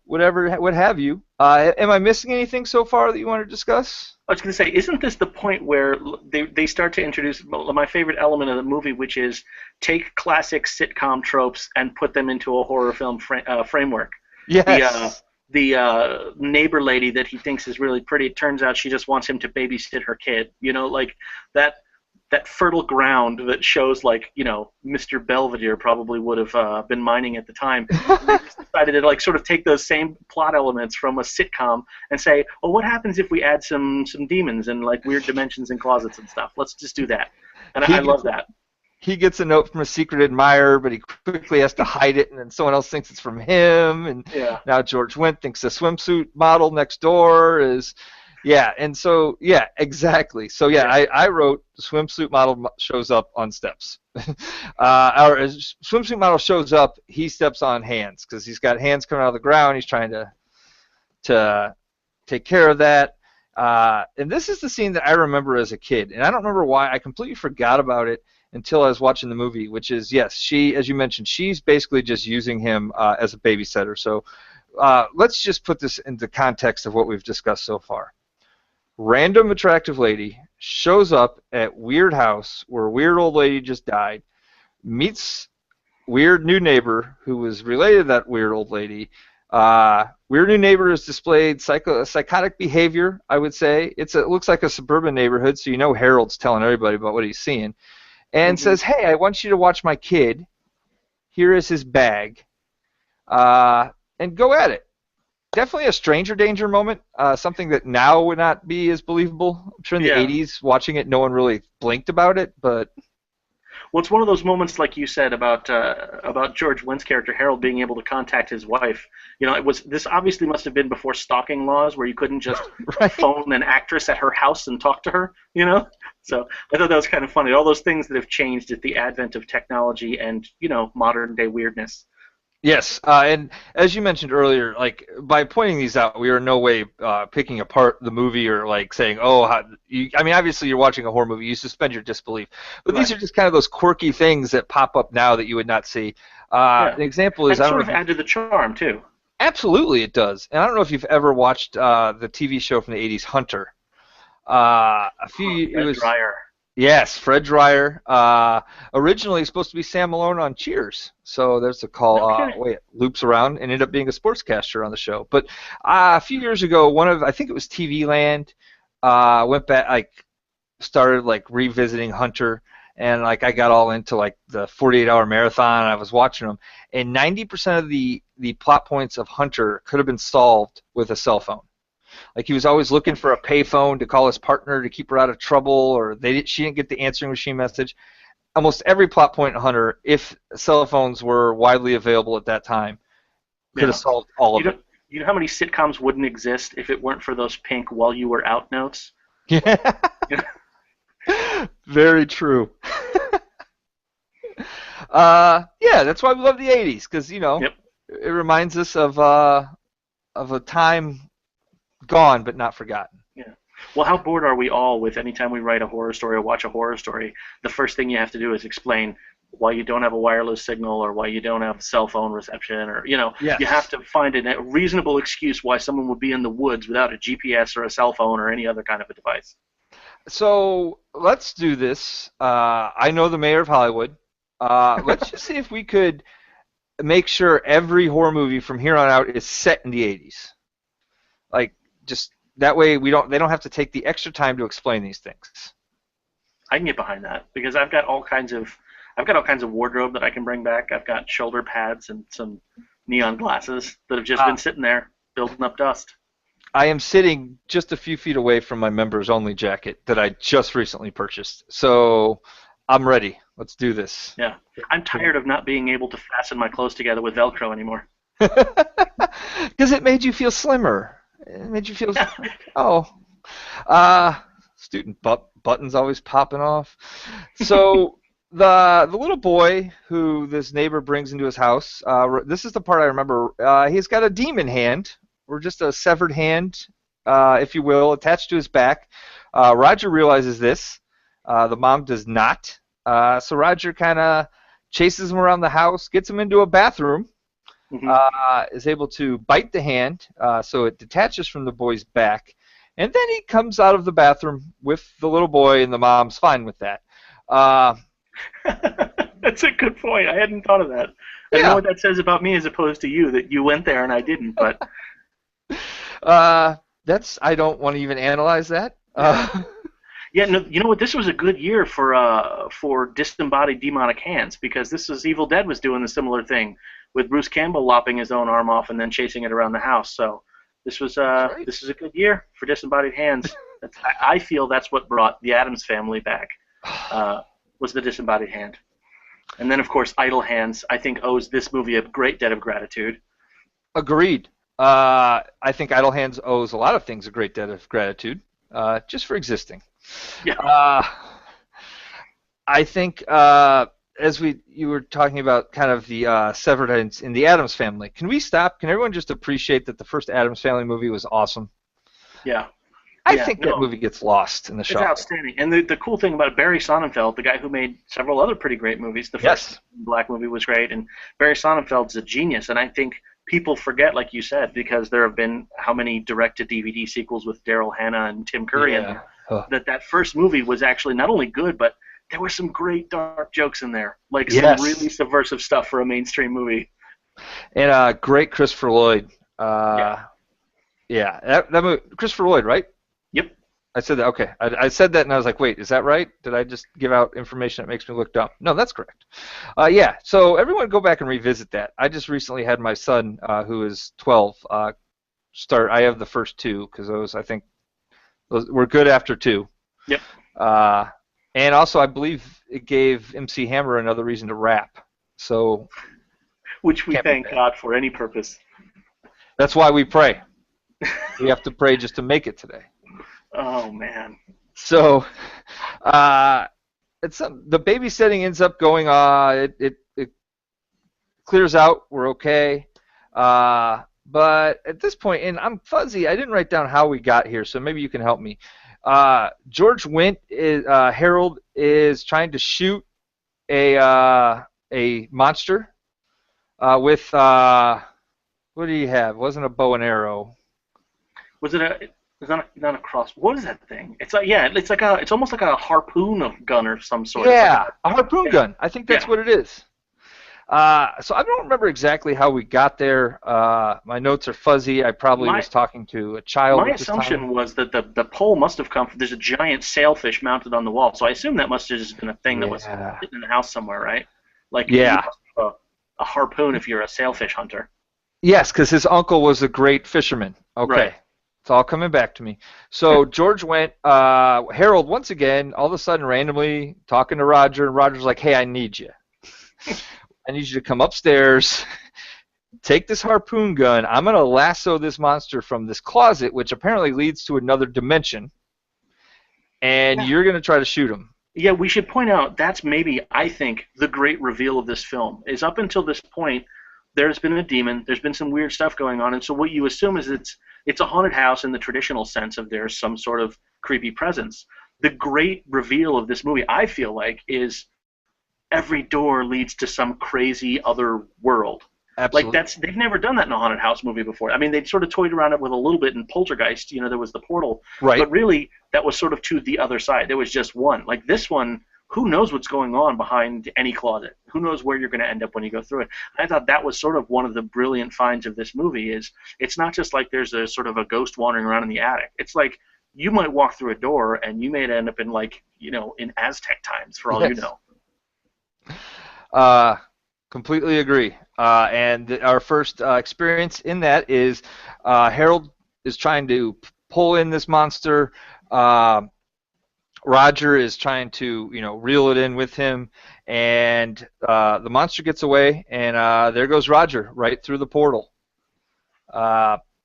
whatever, what have you. Am I missing anything so far that you want to discuss? I was going to say, isn't this the point where they start to introduce my favorite element of the movie, which is take classic sitcom tropes and put them into a horror film framework? The Yes. neighbor lady that he thinks is really pretty, it turns out she just wants him to babysit her kid. You know, like that that fertile ground that shows, like, you know, Mr. Belvedere probably would have been mining at the time. And they just decided to, like, sort of take those same plot elements from a sitcom and say, well, what happens if we add some demons and, like, weird dimensions and closets and stuff? Let's just do that. And He I love gets that. he gets a note from a secret admirer, but he quickly has to hide it, and then someone else thinks it's from him, and Yeah. now George Wendt thinks the swimsuit model next door is, yeah, and so yeah, exactly. So yeah, Yeah. I wrote the swimsuit model shows up on steps. Our swimsuit model shows up, he steps on hands because he's got hands coming out of the ground. He's trying to take care of that. And this is the scene that I remember as a kid, and I don't remember why. I completely forgot about it until I was watching the movie, which is, yes, she, as you mentioned, she's basically just using him as a babysitter. So let's just put this into context of what we've discussed so far. Random attractive lady shows up at weird house where weird old lady just died, meets weird new neighbor who was related to that weird old lady. Weird new neighbor has displayed psychotic behavior, I would say. It looks like a suburban neighborhood, so you know Harold's telling everybody about what he's seeing. And Hmm. says, hey, I want you to watch my kid. Here is his bag. And go at it. Definitely a stranger danger moment, something that now would not be as believable. I'm sure in the Yeah. 80s, watching it, no one really blinked about it, but Well, it's one of those moments, like you said, about George Wynn's character Harold being able to contact his wife. You know, it was this obviously must have been before stalking laws, where you couldn't just right? phone an actress at her house and talk to her. You know, so I thought that was kind of funny. All those things that have changed at the advent of technology and, you know, modern day weirdness. Yes, and as you mentioned earlier, like by pointing these out, we are in no way picking apart the movie or like saying, "Oh, I mean, obviously you're watching a horror movie, you suspend your disbelief." But these Right. are just kind of those quirky things that pop up now that you would not see. Yeah. An example is And I don't sort know of if you add to the charm too. absolutely it does, and I don't know if you've ever watched the TV show from the '80s, Hunter. It Red was Dryer. Yes, Fred Dryer. Originally supposed to be Sam Malone on Cheers. So there's a call. Okay. Wait, loops around and ended up being a sportscaster on the show. But a few years ago, I think it was TV Land, went back, like, started like revisiting Hunter, and like I got all into like the 48-hour marathon. And I was watching them, and 90% of the plot points of Hunter could have been solved with a cell phone. Like he was always looking for a payphone to call his partner to keep her out of trouble, or she didn't get the answering machine message. Almost every plot point in Hunter, if cell phones were widely available at that time, could have Yeah. solved all You of know, it. you know how many sitcoms wouldn't exist if it weren't for those pink while you were out notes? Yeah, Yeah. very true. Yeah, that's why we love the '80s, because Yep. it reminds us of a time gone but not forgotten. Yeah. Well, how bored are we all with anytime we write a horror story or watch a horror story, the first thing you have to do is explain why you don't have a wireless signal or why you don't have cell phone reception, or, you know, you have Yes. to find a reasonable excuse why someone would be in the woods without a GPS or a cell phone or any other kind of a device. So let's do this. I know the mayor of Hollywood. Let's just see if we could make sure every horror movie from here on out is set in the '80s. Like, just that way they don't have to take the extra time to explain these things. I can get behind that because I've got all kinds of wardrobe that I can bring back. I've got shoulder pads and some neon glasses that have just been Uh, sitting there building up dust. I am sitting just a few feet away from my members only jacket that I just recently purchased. So I'm ready. Let's do this. Yeah. I'm tired of not being able to fasten my clothes together with Velcro anymore. Because it made you feel slimmer. It made you feel, oh, uh, student buttons always popping off. So the little boy who this neighbor brings into his house, this is the part I remember. He's got a demon hand, or just a severed hand, if you will, attached to his back. Roger realizes this. The mom does not. So Roger kind of chases him around the house, gets him into a bathroom, Hmm. is able to bite the hand, so it detaches from the boy's back, and then he comes out of the bathroom with the little boy, and the mom's fine with that. Uh, That's a good point. I hadn't thought of that. I don't know yeah, what that says about me as opposed to you, that you went there and I didn't. But that's I don't want to even analyze that. yeah, yeah. No, you know what? This was a good year for disembodied demonic hands, because this is Evil Dead was doing a similar thing with Bruce Campbell lopping his own arm off and then chasing it around the house. So That's right. this is a good year for disembodied hands. I feel that's what brought the Addams Family back. Was the disembodied hand. And then, of course, Idle Hands, I think, owes this movie a great debt of gratitude. Agreed. I think Idle Hands owes a lot of things a great debt of gratitude, just for existing. Yeah. Uh, I think as you were talking about kind of the severed ends in the Addams Family. Can we stop? Can everyone just appreciate that the first Addams Family movie was awesome? Yeah. I Yeah. think that No, movie gets lost in the it's shuffle. outstanding. And the cool thing about Barry Sonnenfeld, the guy who made several other pretty great movies, the first Yes. Black movie was great, and Barry Sonnenfeld's a genius. And I think people forget, like you said, because there have been how many direct-to-DVD sequels with Daryl Hannah and Tim Curry in them, Yeah. Huh. that first movie was actually not only good, but there were some great dark jokes in there, like some Yes. really subversive stuff for a mainstream movie. And great Christopher Lloyd. Yeah. Yeah, that movie, Christopher Lloyd, right? Yep. I said that. Okay, I said that, and I was like, wait, is that right? Did I just give out information that makes me look dumb? No, that's correct. Yeah. So everyone, go back and revisit that. I just recently had my son, who is 12, start. I have the first two because those I think those were good after two. Yep. Uh, and also, I believe it gave MC Hammer another reason to rap. So Which we can't be thank bad. God for any purpose. That's why we pray. We have to pray just to make it today. Oh man. So, uh, it's the babysitting ends up going. It clears out. We're okay. But at this point, and I'm fuzzy. I didn't write down how we got here, so maybe you can help me. George Wendt is Harold is trying to shoot a monster with what do you have? It wasn't a bow and arrow. Was it a? It's not a cross. What is that thing? It's like, yeah, it's like it's almost like a harpoon of gun or some sort. It's like Yeah, a harpoon yeah, gun. I think that's yeah. what it is. So I don't remember exactly how we got there. My notes are fuzzy. I probably My was talking to a child my at this time. assumption was that the pole must have come from. There's a giant sailfish mounted on the wall, so I assume that must have just been a thing that was Yeah. sitting in the house somewhere, right? Like you Yeah. must have a harpoon if you're a sailfish hunter. Yes, because his uncle was a great fisherman. Right. Okay. It's all coming back to me. So George went, Harold, once again, all of a sudden, randomly talking to Roger, and Roger's like, hey, I need you. I need you to come upstairs, take this harpoon gun. I'm going to lasso this monster from this closet, which apparently leads to another dimension, and you're going to try to shoot him. Yeah, we should point out that's maybe, I think, the great reveal of this film. Is up until this point, there's been a demon, there's been some weird stuff going on, and so what you assume is it's a haunted house in the traditional sense of there's some sort of creepy presence. The great reveal of this movie, I feel like, is every door leads to some crazy other world. Like Absolutely. they've never done that in a haunted house movie before. I mean, they'd sort of toyed around it with a little bit in Poltergeist. You know, there was the portal, Right. but really that was sort of to the other side. There was just one. Like this one, who knows what's going on behind any closet? Who knows where you're going to end up when you go through it? I thought that was sort of one of the brilliant finds of this movie. Is it's not just like there's a sort of a ghost wandering around in the attic. It's like you might walk through a door and you may end up in like in Aztec times for all you Yes. know. Uh, Completely agree. And our first experience in that is Harold is trying to pull in this monster. Roger is trying to, reel it in with him, and the monster gets away, and there goes Roger right through the portal.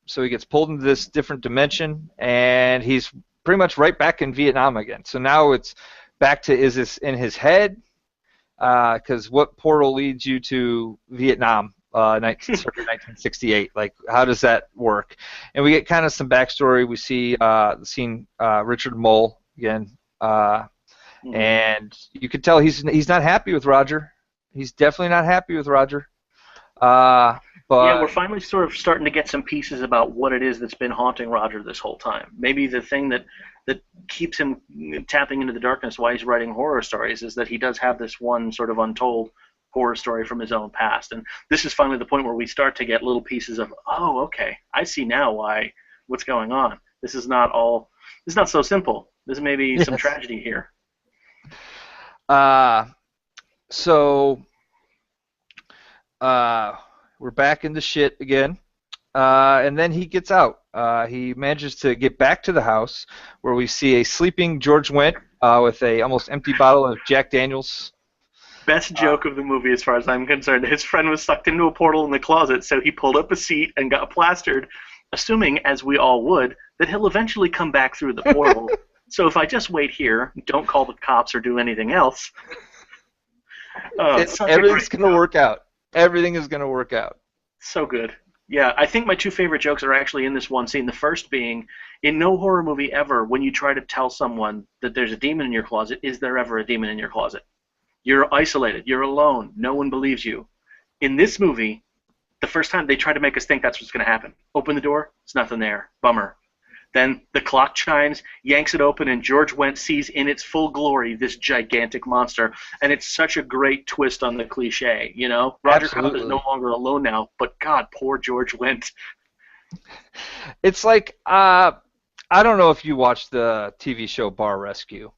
So he gets pulled into this different dimension, and he's pretty much right back in Vietnam again. So now it's back to, is this in his head? Because what portal leads you to Vietnam, circa 1968? Like, how does that work? And we get kind of some backstory. We see the scene Richard Mole again, and you could tell he's not happy with Roger. He's definitely not happy with Roger. But yeah, we're finally sort of starting to get some pieces about what it is that's been haunting Roger this whole time. Maybe the thing that keeps him tapping into the darkness while he's writing horror stories is that he does have this one sort of untold horror story from his own past. And this is finally the point where we start to get little pieces of, oh, okay, I see now what's going on. This is not so simple. There's maybe some tragedy here. So we're back into shit again. And then he gets out. He manages to get back to the house where we see a sleeping George Wendt with a almost empty bottle of Jack Daniels. Best joke of the movie as far as I'm concerned. His friend was sucked into a portal in the closet, so he pulled up a seat and got plastered, assuming, as we all would, that he'll eventually come back through the portal. So if I just wait here, don't call the cops or do anything else. Everything's going to work out. Everything is going to work out. So good. Yeah, I think my two favorite jokes are actually in this one scene. The first being, in no horror movie ever, when you try to tell someone that there's a demon in your closet, is there ever a demon in your closet? You're isolated. You're alone. No one believes you. In this movie, the first time they try to make us think that's what's going to happen. Open the door, there's nothing there. Bummer. Then the clock chimes, yanks it open, and George Wendt sees in its full glory this gigantic monster. And it's such a great twist on the cliche, you know? Roger Cobb is no longer alone now, but God, poor George Wendt. It's like, I don't know if you watched the TV show Bar Rescue.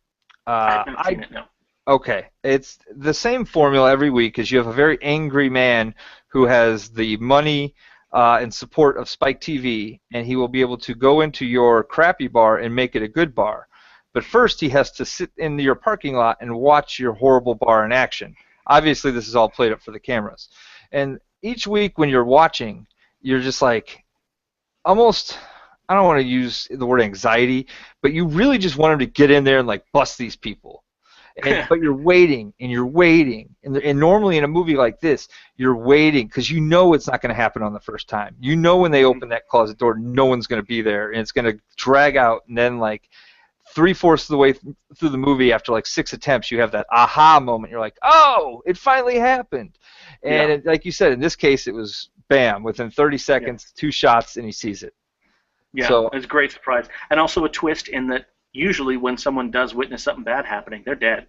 I haven't seen it, no. Okay. It's the same formula every week, is you have a very angry man who has the money and support of Spike TV, and he will be able to go into your crappy bar and make it a good bar. But first, he has to sit in your parking lot and watch your horrible bar in action. Obviously, this is all played up for the cameras. And each week when you're watching, you're just like, almost, I don't want to use the word anxiety, but you really just want him to get in there and like bust these people. But you're waiting, and you're waiting. And normally in a movie like this, you're waiting because you know it's not going to happen on the first time. You know when they open that closet door, no one's going to be there, and it's going to drag out. And then like 3/4 of the way through the movie, after like 6 attempts, you have that aha moment. You're like, oh, it finally happened. And like you said, in this case, it was bam, within 30 seconds, 2 shots, and he sees it. Yeah, so, it's a great surprise. And also a twist in that usually when someone does witness something bad happening, they're dead.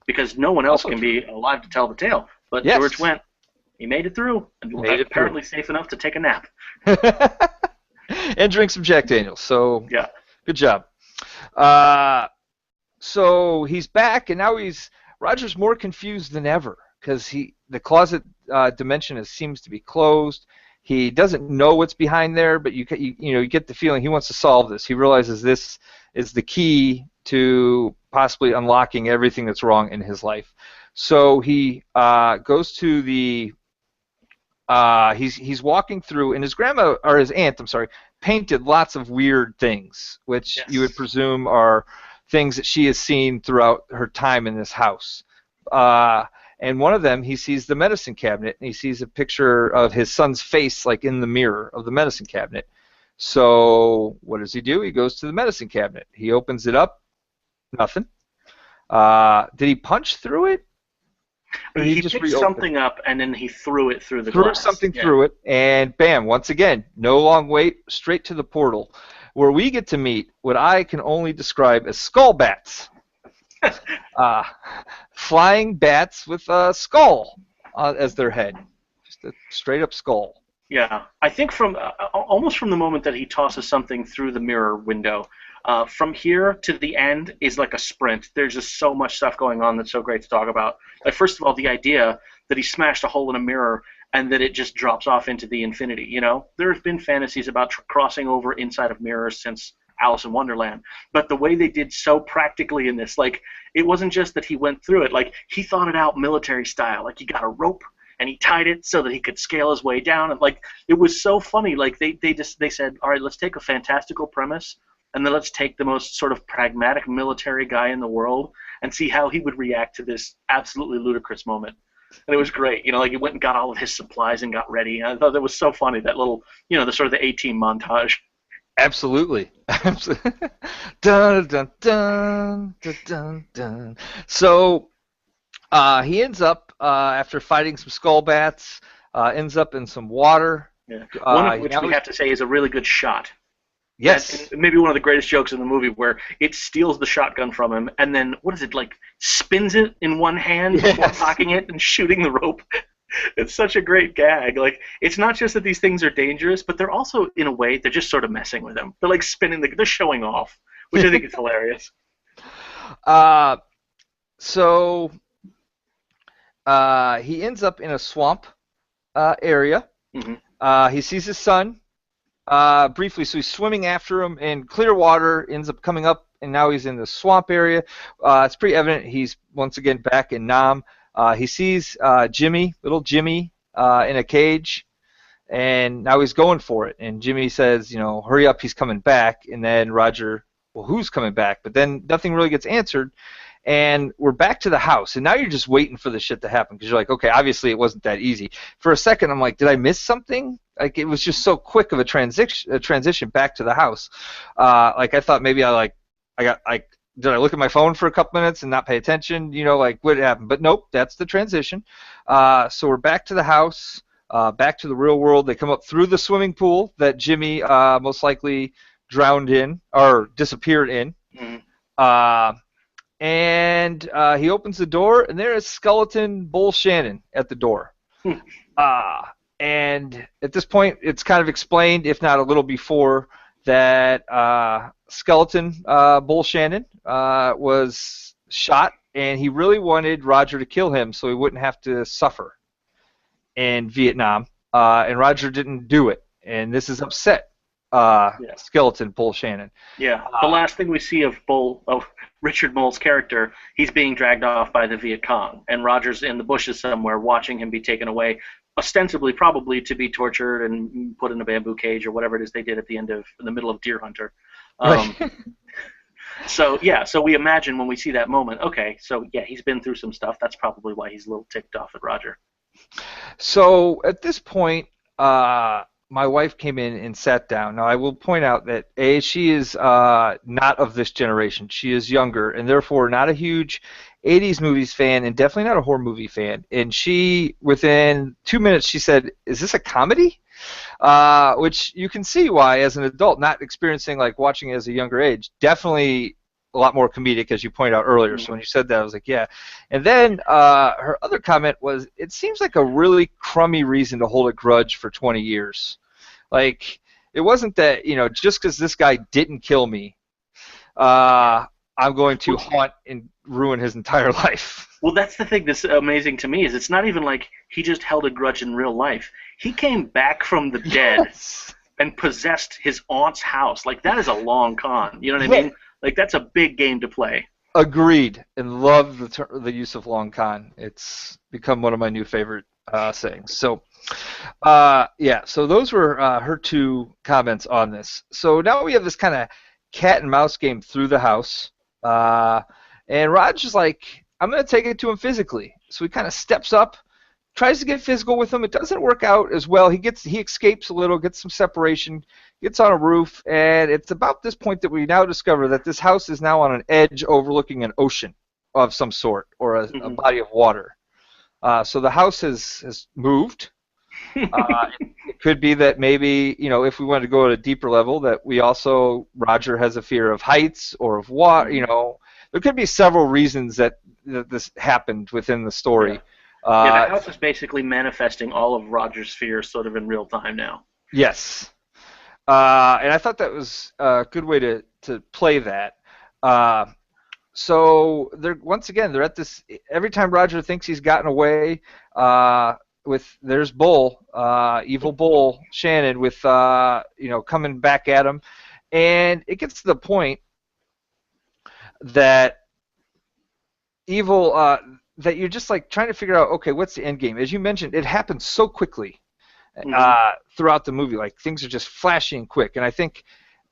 Because no one else can be alive to tell the tale. But George Wendt, he made it through, and apparently safe enough to take a nap. And drink some Jack Daniels. So yeah, good job. So he's back, and now Roger's more confused than ever because the closet dimension seems to be closed. He doesn't know what's behind there, but you get the feeling he wants to solve this. He realizes this is the key to possibly unlocking everything that's wrong in his life. So he goes to the he's walking through, and his grandma, or his aunt, I'm sorry, painted lots of weird things, which you would presume are things that she has seen throughout her time in this house. And one of them, he sees the medicine cabinet, and he sees a picture of his son's face, like in the mirror of the medicine cabinet. So what does he do? He goes to the medicine cabinet. He opens it up. Nothing. Did he punch through it? He picked something up, and then he threw it through the glass. Threw something through it, and bam, once again, no long wait, straight to the portal, where we get to meet what I can only describe as skull bats. Flying bats with a skull as their head. Just a straight-up skull. Yeah, I think almost from the moment that he tosses something through the mirror window, from here to the end is like a sprint. There's just so much stuff going on that's so great to talk about. Like, first of all, the idea that he smashed a hole in a mirror and that it just drops off into the infinity. You know, there have been fantasies about crossing over inside of mirrors since Alice in Wonderland, but the way they did so practically in this, like, it wasn't just that he went through it, like, he thought it out military style. Like, you got a rope, and he tied it so that he could scale his way down. And like, it was so funny. Like they said, all right, let's take a fantastical premise, and then let's take the most sort of pragmatic military guy in the world and see how he would react to this absolutely ludicrous moment. And it was great. You know, like he went and got all of his supplies and got ready. And I thought that was so funny, that little, you know, the sort of the A-Team montage. Absolutely. Dun, dun, dun, dun, dun, dun. So he ends up, after fighting some skull bats, ends up in some water. Yeah. One of which we have to say is a really good shot. Yes. And maybe one of the greatest jokes in the movie, where it steals the shotgun from him and then, what is it, like spins it in one hand before cocking it and shooting the rope. It's such a great gag. Like, it's not just that these things are dangerous, but they're also, in a way, they're just sort of messing with him. They're like they're showing off, which I think is hilarious. So he ends up in a swamp area. Mm-hmm. He sees his son. Briefly, so he's swimming after him in clear water, ends up coming up, and now he's in the swamp area. It's pretty evident he's once again back in Nam. He sees little Jimmy, in a cage, and now he's going for it. And Jimmy says, you know, hurry up, he's coming back. And then Roger, well, who's coming back? But then nothing really gets answered. And we're back to the house, and now you're just waiting for the shit to happen, because you're like, okay, obviously it wasn't that easy. For a second, I'm like, did I miss something? Like, it was just so quick of a transition back to the house. Like, I thought maybe did I look at my phone for a couple minutes and not pay attention? You know, like, what happened? But nope, that's the transition. So we're back to the house, back to the real world. They come up through the swimming pool that Jimmy most likely drowned in or disappeared in. Mm-hmm. And he opens the door, and there is skeleton Bull Shannon at the door. And at this point, it's kind of explained, if not a little before, that skeleton Bull Shannon was shot, and he really wanted Roger to kill him so he wouldn't have to suffer in Vietnam. And Roger didn't do it, and this has upset skeleton Bull Shannon. Yeah, the last thing we see of Richard Mole's character, he's being dragged off by the Viet Cong, and Roger's in the bushes somewhere watching him be taken away, ostensibly probably to be tortured and put in a bamboo cage or whatever it is they did in the middle of Deer Hunter. So we imagine when we see that moment, okay, so yeah, he's been through some stuff. That's probably why he's a little ticked off at Roger. So at this point, my wife came in and sat down. Now, I will point out that, she is not of this generation. She is younger, and therefore not a huge 80s movies fan, and definitely not a horror movie fan. And she, within 2 minutes, she said, is this a comedy? Which you can see why, as an adult, not experiencing, like, watching it as a younger age, definitely a lot more comedic, as you pointed out earlier. So when you said that, I was like, yeah. And then her other comment was, it seems like a really crummy reason to hold a grudge for 20 years. Like, it wasn't that, you know, just because this guy didn't kill me, I'm going to haunt and ruin his entire life. Well, that's the thing that's amazing to me, is it's not even like he just held a grudge in real life. He came back from the dead and possessed his aunt's house. Like, that is a long con. You know what I mean? Like, that's a big game to play. Agreed, and love the use of long con. It's become one of my new favorite sayings. So, so those were her two comments on this. So now we have this kind of cat and mouse game through the house, and Roger's like, I'm going to take it to him physically. So he kind of steps up, tries to get physical with him. It doesn't work out as well. He escapes a little, gets some separation, gets on a roof, and it's about this point that we now discover that this house is now on an edge overlooking an ocean of some sort, or a body of water. So the house has moved. It could be that maybe, you know, if we wanted to go at a deeper level, that Roger has a fear of heights or of water. You know, there could be several reasons that this happened within the story. The house is basically manifesting all of Roger's fears sort of in real time now. Yes. And I thought that was a good way to play that. So they're at this. Every time Roger thinks he's gotten away, there's evil Bull Shannon with coming back at him, and it gets to the point that that you're just like trying to figure out, okay, what's the end game? As you mentioned, it happens so quickly Hmm. throughout the movie. Like things are just flashing quick, and I think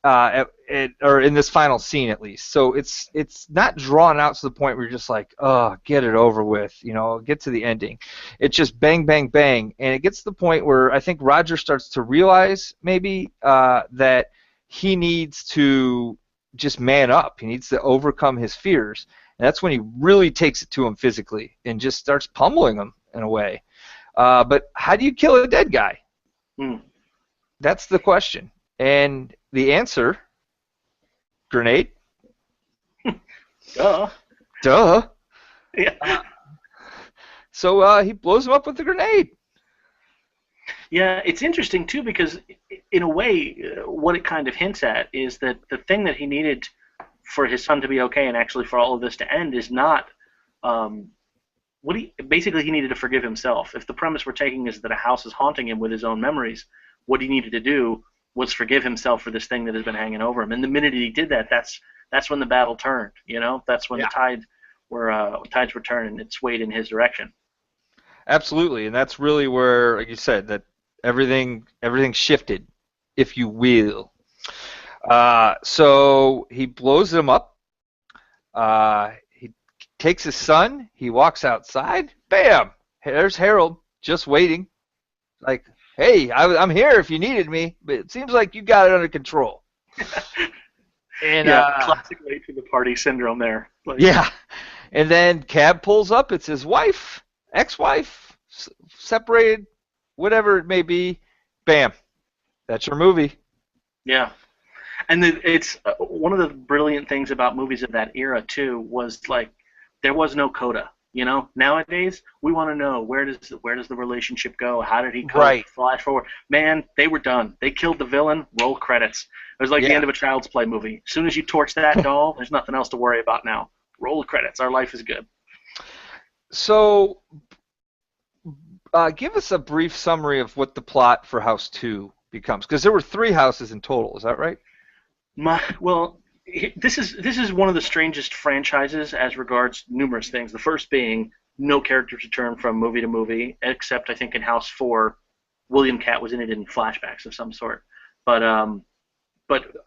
or in this final scene at least. So it's not drawn out to the point where you're just like, oh, get it over with, get to the ending. It's just bang, bang, bang, and it gets to the point where I think Roger starts to realize maybe that he needs to just man up. He needs to overcome his fears, and that's when he really takes it to him physically and just starts pummeling him in a way. But how do you kill a dead guy? Mm. That's the question. And the answer, grenade. Duh. Duh. Yeah. So he blows him up with the grenade. Yeah, it's interesting too because in a way, what it kind of hints at is that the thing that he needed for his son to be okay and actually for all of this to end is not um, what he basically he needed to forgive himself. If the premise we're taking is that a house is haunting him with his own memories, what he needed to do was forgive himself for this thing that has been hanging over him. And the minute he did that, that's when the battle turned. That's when the Yeah, tides were turned and it swayed in his direction. absolutely. And that's really where, like you said, that everything shifted, if you will. So he blows him up. He takes his son. He walks outside. Bam! There's Harold just waiting. Like, hey, I'm here if you needed me, but it seems like you got it under control. And Yeah, classic late to the party syndrome there. Like, yeah, and then cab pulls up. It's his wife, ex-wife, separated, whatever it may be. Bam, that's your movie. yeah. And it's one of the brilliant things about movies of that era too was like there was no coda. Nowadays we want to know where does the relationship go? How did he cope? Right. Flash forward. Man, they were done. They killed the villain. Roll credits. It was like the Yeah. end of a Child's Play movie. As soon as you torch that doll, there's nothing else to worry about now. Roll credits. Our life is good. So, give us a brief summary of what the plot for House Two becomes, because there were three houses in total. Is that right? Well, this is one of the strangest franchises as regards numerous things. The first being no characters return from movie to movie, except I think in House Four, William Cat was in it in flashbacks of some sort. But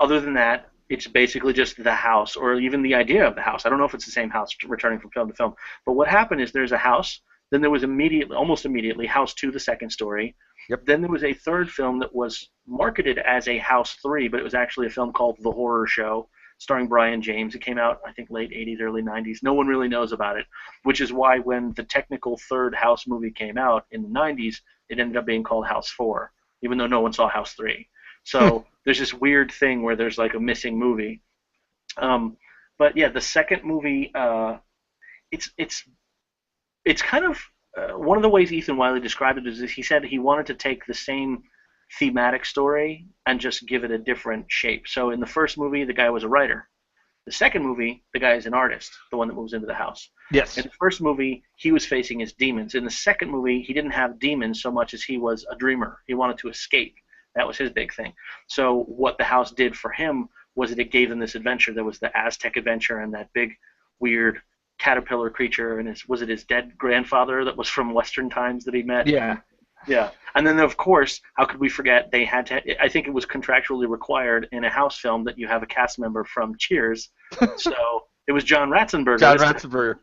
other than that, it's basically just the house, or even the idea of the house. I don't know if it's the same house returning from film to film. But what happened is there's a house. Then there was almost immediately, House 2, the second story. Yep. Then there was a third film that was marketed as a House 3, but it was actually a film called The Horror Show, starring Brian James. It came out, I think, late 80s, early 90s. No one really knows about it, which is why when the technical third House movie came out in the 90s, it ended up being called House 4, even though no one saw House 3. So there's this weird thing where there's like a missing movie. But yeah, the second movie, it's it's kind of one of the ways Ethan Wiley described it is that he said he wanted to take the same thematic story and just give it a different shape. So in the first movie, the guy was a writer. The second movie, the guy is an artist, the one that moves into the house. In Yes. the first movie, he was facing his demons. In the second movie, he didn't have demons so much as he was a dreamer. He wanted to escape. That was his big thing. So what the house did for him was that it gave him this adventure. There was the Aztec adventure and that big, weird caterpillar creature, and was it his dead grandfather that was from Western times that he met? Yeah. Yeah. And then, of course, how could we forget they had to, I think it was contractually required in a house film that you have a cast member from Cheers. So it was John Ratzenberger John Ratzenberger.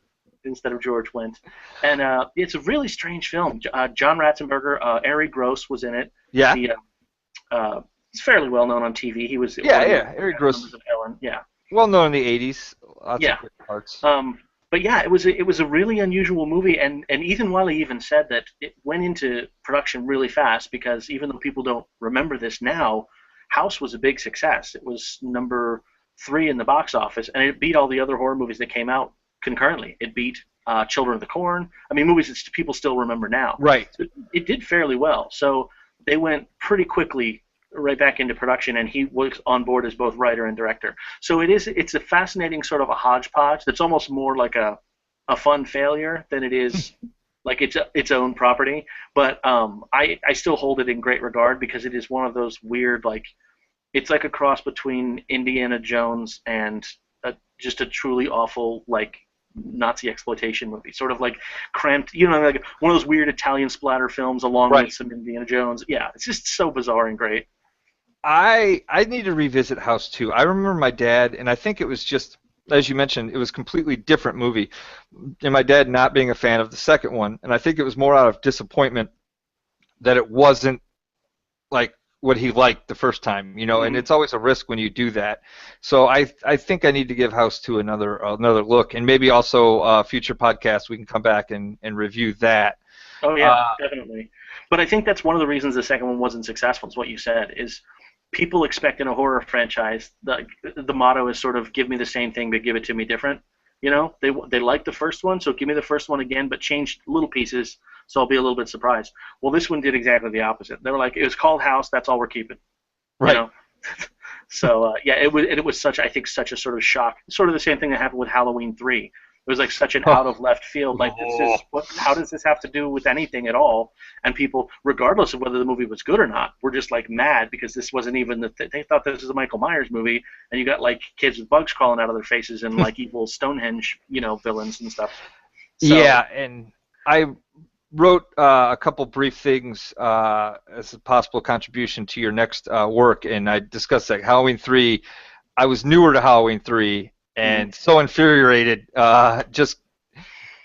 instead of George Wendt. And it's a really strange film. John Ratzenberger, Ari Gross was in it. Yeah. He's fairly well known on TV. He was Yeah, one of yeah. the Eric Gross, members of Ellen. Yeah. well known in the '80s. Lots Yeah. of great parts. But yeah, it was a really unusual movie, and Ethan Wiley even said that it went into production really fast because even though people don't remember this now, House was a big success. It was number 3 in the box office, and it beat all the other horror movies that came out concurrently. It beat Children of the Corn. I mean, movies that people still remember now. Right. So it did fairly well. So they went pretty quickly right back into production, and he was on board as both writer and director. So it's a fascinating sort of a hodgepodge that's almost more like a fun failure than it is like its own property. But I still hold it in great regard because it is one of those weird, like, it's like a cross between Indiana Jones and just a truly awful, like, Nazi exploitation movie, sort of like cramped, you know, like one of those weird Italian splatter films along Right. with some Indiana Jones. Yeah, it's just so bizarre and great. I need to revisit House 2. I remember my dad, and I think it was just, as you mentioned, it was a completely different movie, and my dad not being a fan of the second one, and I think it was more out of disappointment that it wasn't like what he liked the first time, you know, and Mm-hmm. it's always a risk when you do that. So I think I need to give House 2 another look, and maybe also future podcasts we can come back and review that. Oh yeah, Uh, definitely. But I think that's one of the reasons the second one wasn't successful. Is what you said is people expect in a horror franchise the motto is sort of give me the same thing but give it to me different. You know, they like the first one, so give me the first one again, but change little pieces, so I'll be a little bit surprised. Well, this one did exactly the opposite. They were like, it was called House, that's all we're keeping. You right. know, so yeah, it was such, I think, such a sort of shock. Sort of the same thing that happened with Halloween 3. It was like such an out of left field. Like this is what? How does this have to do with anything at all? And people, regardless of whether the movie was good or not, were just like mad because this wasn't even they thought this was a Michael Myers movie, and you got like kids with bugs crawling out of their faces and like evil Stonehenge, you know, villains and stuff. So Yeah, and I wrote a couple brief things as a possible contribution to your next work, and I discussed that Halloween 3. I was newer to Halloween 3 mm, and so infuriated, just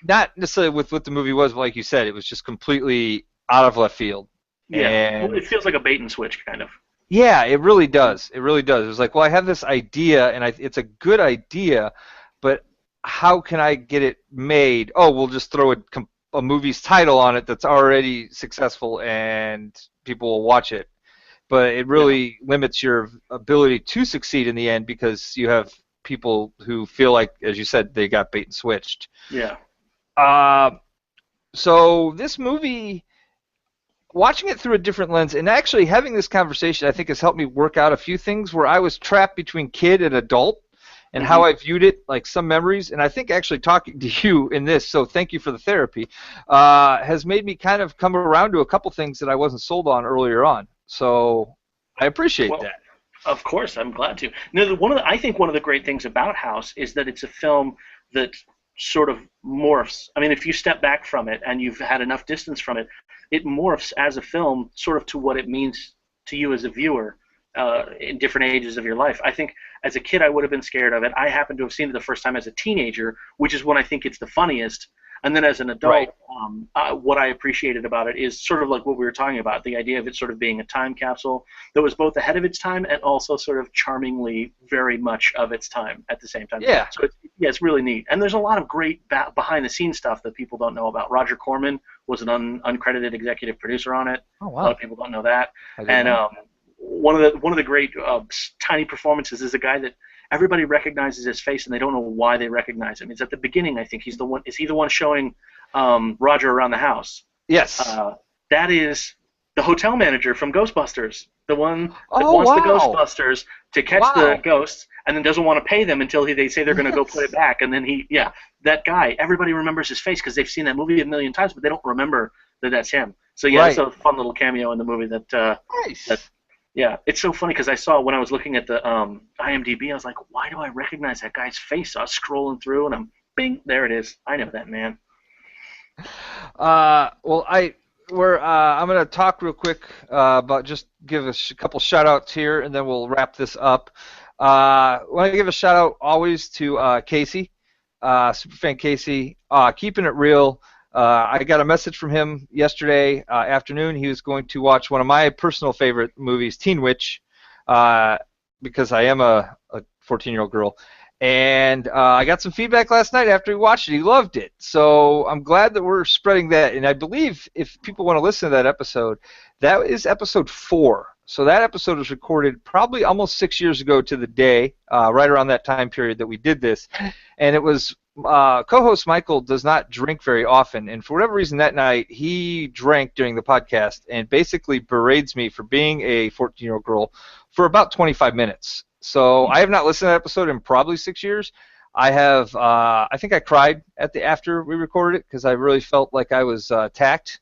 not necessarily with what the movie was, but like you said, it was just completely out of left field. yeah, well, And it feels like a bait and switch kind of. yeah, it really does. It really does. It was like, well, I have this idea, and it's a good idea, but how can I get it made? Oh, we'll just throw a movie's title on it that's already successful, and people will watch it. But it Yeah, really limits your ability to succeed in the end because you have people who feel like, as you said, they got bait and switched. yeah. Uh, so this movie, watching it through a different lens and actually having this conversation, I think has helped me work out a few things where I was trapped between kid and adult and how Hmm. I viewed it, like some memories. And I think actually talking to you in this, so thank you for the therapy, has made me kind of come around to a couple things that I wasn't sold on earlier on. So I appreciate Well, that. of course, I'm glad to. No, I think one of the great things about House is that it's a film that sort of morphs. I mean, if you step back from it and you've had enough distance from it, it morphs as a film sort of to what it means to you as a viewer in different ages of your life. I think as a kid I would have been scared of it. I happened to have seen it the first time as a teenager, which is when I think it's the funniest. And then as an Right. adult, what I appreciated about it is sort of like what we were talking about, the idea of it sort of being a time capsule that was both ahead of its time and also sort of charmingly very much of its time at the same time. Yeah. So yeah, it's really neat. And there's a lot of great behind the scenes stuff that people don't know about. Roger Corman was an uncredited executive producer on it. Oh, A lot of wow. people don't know that. I didn't And know. one of the great tiny performances is a guy that everybody recognizes his face and they don't know why they recognize him. It's at the beginning, I think he's the one. Is he the one showing Roger around the house? Yes. That is the hotel manager from Ghostbusters, the one that Oh, wants the wow. Ghostbusters to catch the Wow. ghosts and then doesn't want to pay them until they say they're going to go put it Yes. back. And then yeah, that guy, everybody remembers his face because they've seen that movie a million times, but they don't remember that that's him. So yeah, it's Right. a fun little cameo in the movie that Nice. yeah, it's so funny because I saw when I was looking at the IMDb, I was like, why do I recognize that guy's face? I was scrolling through and I'm, bing, there it is. I know that man. Well, I'm gonna talk real quick about just give a couple shout outs here, and then we'll wrap this up. I want to give a shout out always to Casey, Superfan Casey, keeping it real. I got a message from him yesterday afternoon. He was going to watch one of my personal favorite movies, Teen Witch, uh, because I am a 14-year-old girl. And I got some feedback last night after he watched it. He loved it. So I'm glad that we're spreading that. And I believe if people want to listen to that episode, that is episode 4. So that episode was recorded probably almost 6 years ago to the day, right around that time period that we did this. And it was co-host Michael does not drink very often. And for whatever reason that night, he drank during the podcast and basically berates me for being a 14-year-old girl for about 25 minutes. So I have not listened to that episode in probably 6 years. I have. I think I cried after we recorded it because I really felt like I was attacked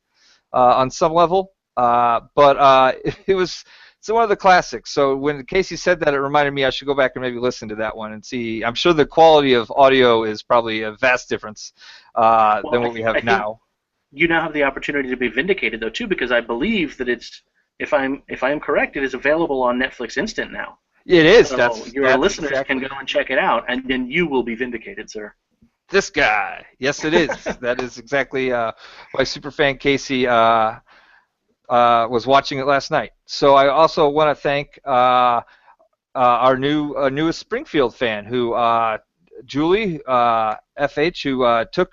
on some level. But it was It's one of the classics. So when Casey said that, it reminded me I should go back and maybe listen to that one and see. I'm sure the quality of audio is probably a vast difference than what we have now. You now have the opportunity to be vindicated, though, too, because I believe that it's, if I'm correct, it is available on Netflix Instant now. It is. So that's listeners exactly. can go and check it out, and then you will be vindicated, sir. This guy. Yes, it is. That is exactly why Superfan Casey was watching it last night. So I also want to thank our newest Springfield fan, who Julie FH, who took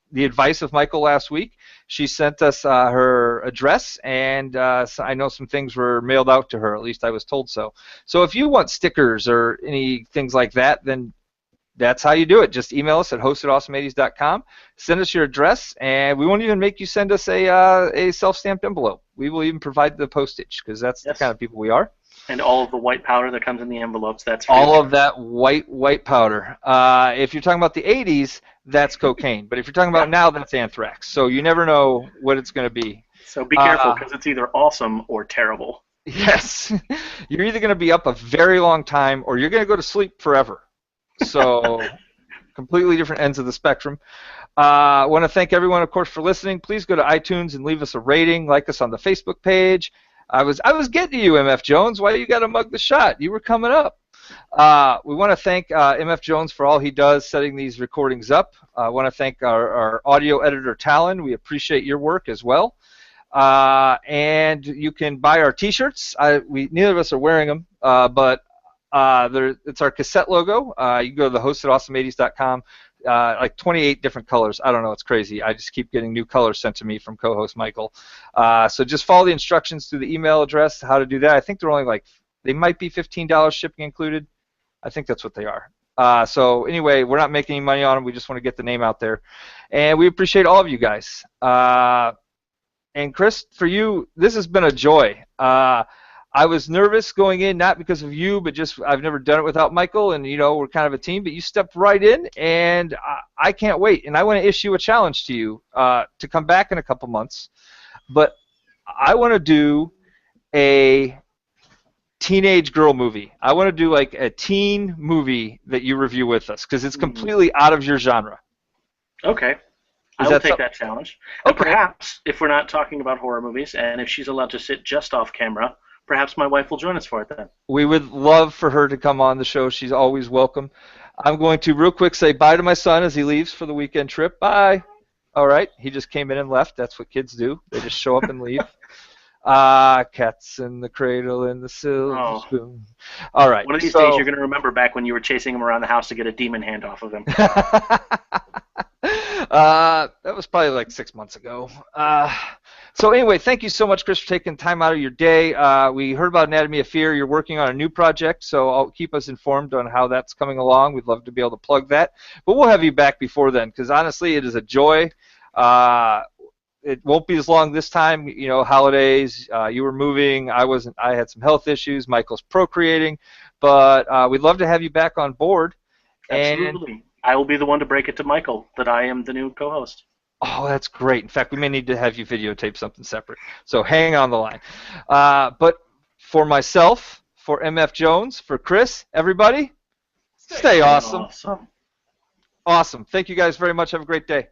the advice of Michael last week. She sent us her address, and so I know some things were mailed out to her. At least I was told so. So if you want stickers or any things like that, then that's how you do it. Just email us at host@awesome80s.com. Send us your address, and we won't even make you send us a self-stamped envelope. We will even provide the postage, because that's the kind of people we are. And all of the white powder that comes in the envelopes, that's free. All of that white powder. If you're talking about the 80s, that's cocaine. But if you're talking about now, that's anthrax. So you never know what it's going to be. So be careful, because it's either awesome or terrible. Yes. You're either going to be up a very long time, or you're going to go to sleep forever. So completely different ends of the spectrum. I want to thank everyone, of course, for listening. Please go to iTunes and leave us a rating. Like us on the Facebook page. I was getting to you, MF Jones. Why you got to mug the shot? You were coming up. We want to thank MF Jones for all he does setting these recordings up. I want to thank our audio editor, Talon. We appreciate your work as well. And you can buy our T-shirts. Neither of us are wearing them, but it's our cassette logo. You can go to the host@awesome80s.com. Like 28 different colors. I don't know. It's crazy. I just keep getting new colors sent to me from co-host Michael. So just follow the instructions through the email address, how to do that. I think they're only they might be $15 shipping included. I think that's what they are. So anyway, we're not making any money on them. We just want to get the name out there. And we appreciate all of you guys. And Chris, for you, this has been a joy. I was nervous going in, not because of you, but just I've never done it without Michael, and we're kind of a team. But you stepped right in, and I can't wait. And I want to issue a challenge to you to come back in a couple months. But I want to do a teenage girl movie. I want to do like a teen movie that you review with us, because it's completely out of your genre. Okay. I will take that challenge. Okay. And perhaps, if we're not talking about horror movies, and if she's allowed to sit just off camera, perhaps my wife will join us for it then. We would love for her to come on the show. She's always welcome. I'm going to real quick say bye to my son as he leaves for the weekend trip. Bye. All right. He just came in and left. That's what kids do. They just show up and leave. Cats in the cradle and the silver spoon. All right. One of these days you're going to remember back when you were chasing him around the house to get a demon hand off of him. That was probably like 6 months ago. So anyway, thank you so much, Chris, for taking time out of your day. We heard about Anatomy of Fear. You're working on a new project, so I'll keep us informed on how that's coming along. We'd love to be able to plug that. But we'll have you back before then, because honestly, it is a joy. It won't be as long this time. Holidays. You were moving. I wasn't. I had some health issues. Michael's procreating. But we'd love to have you back on board. Absolutely. And I will be the one to break it to Michael that I am the new co-host. Oh, that's great. In fact, we may need to have you videotape something separate. So hang on the line. But for myself, for MF Jones, for Chris, everybody, stay awesome. Awesome. Thank you guys very much. Have a great day.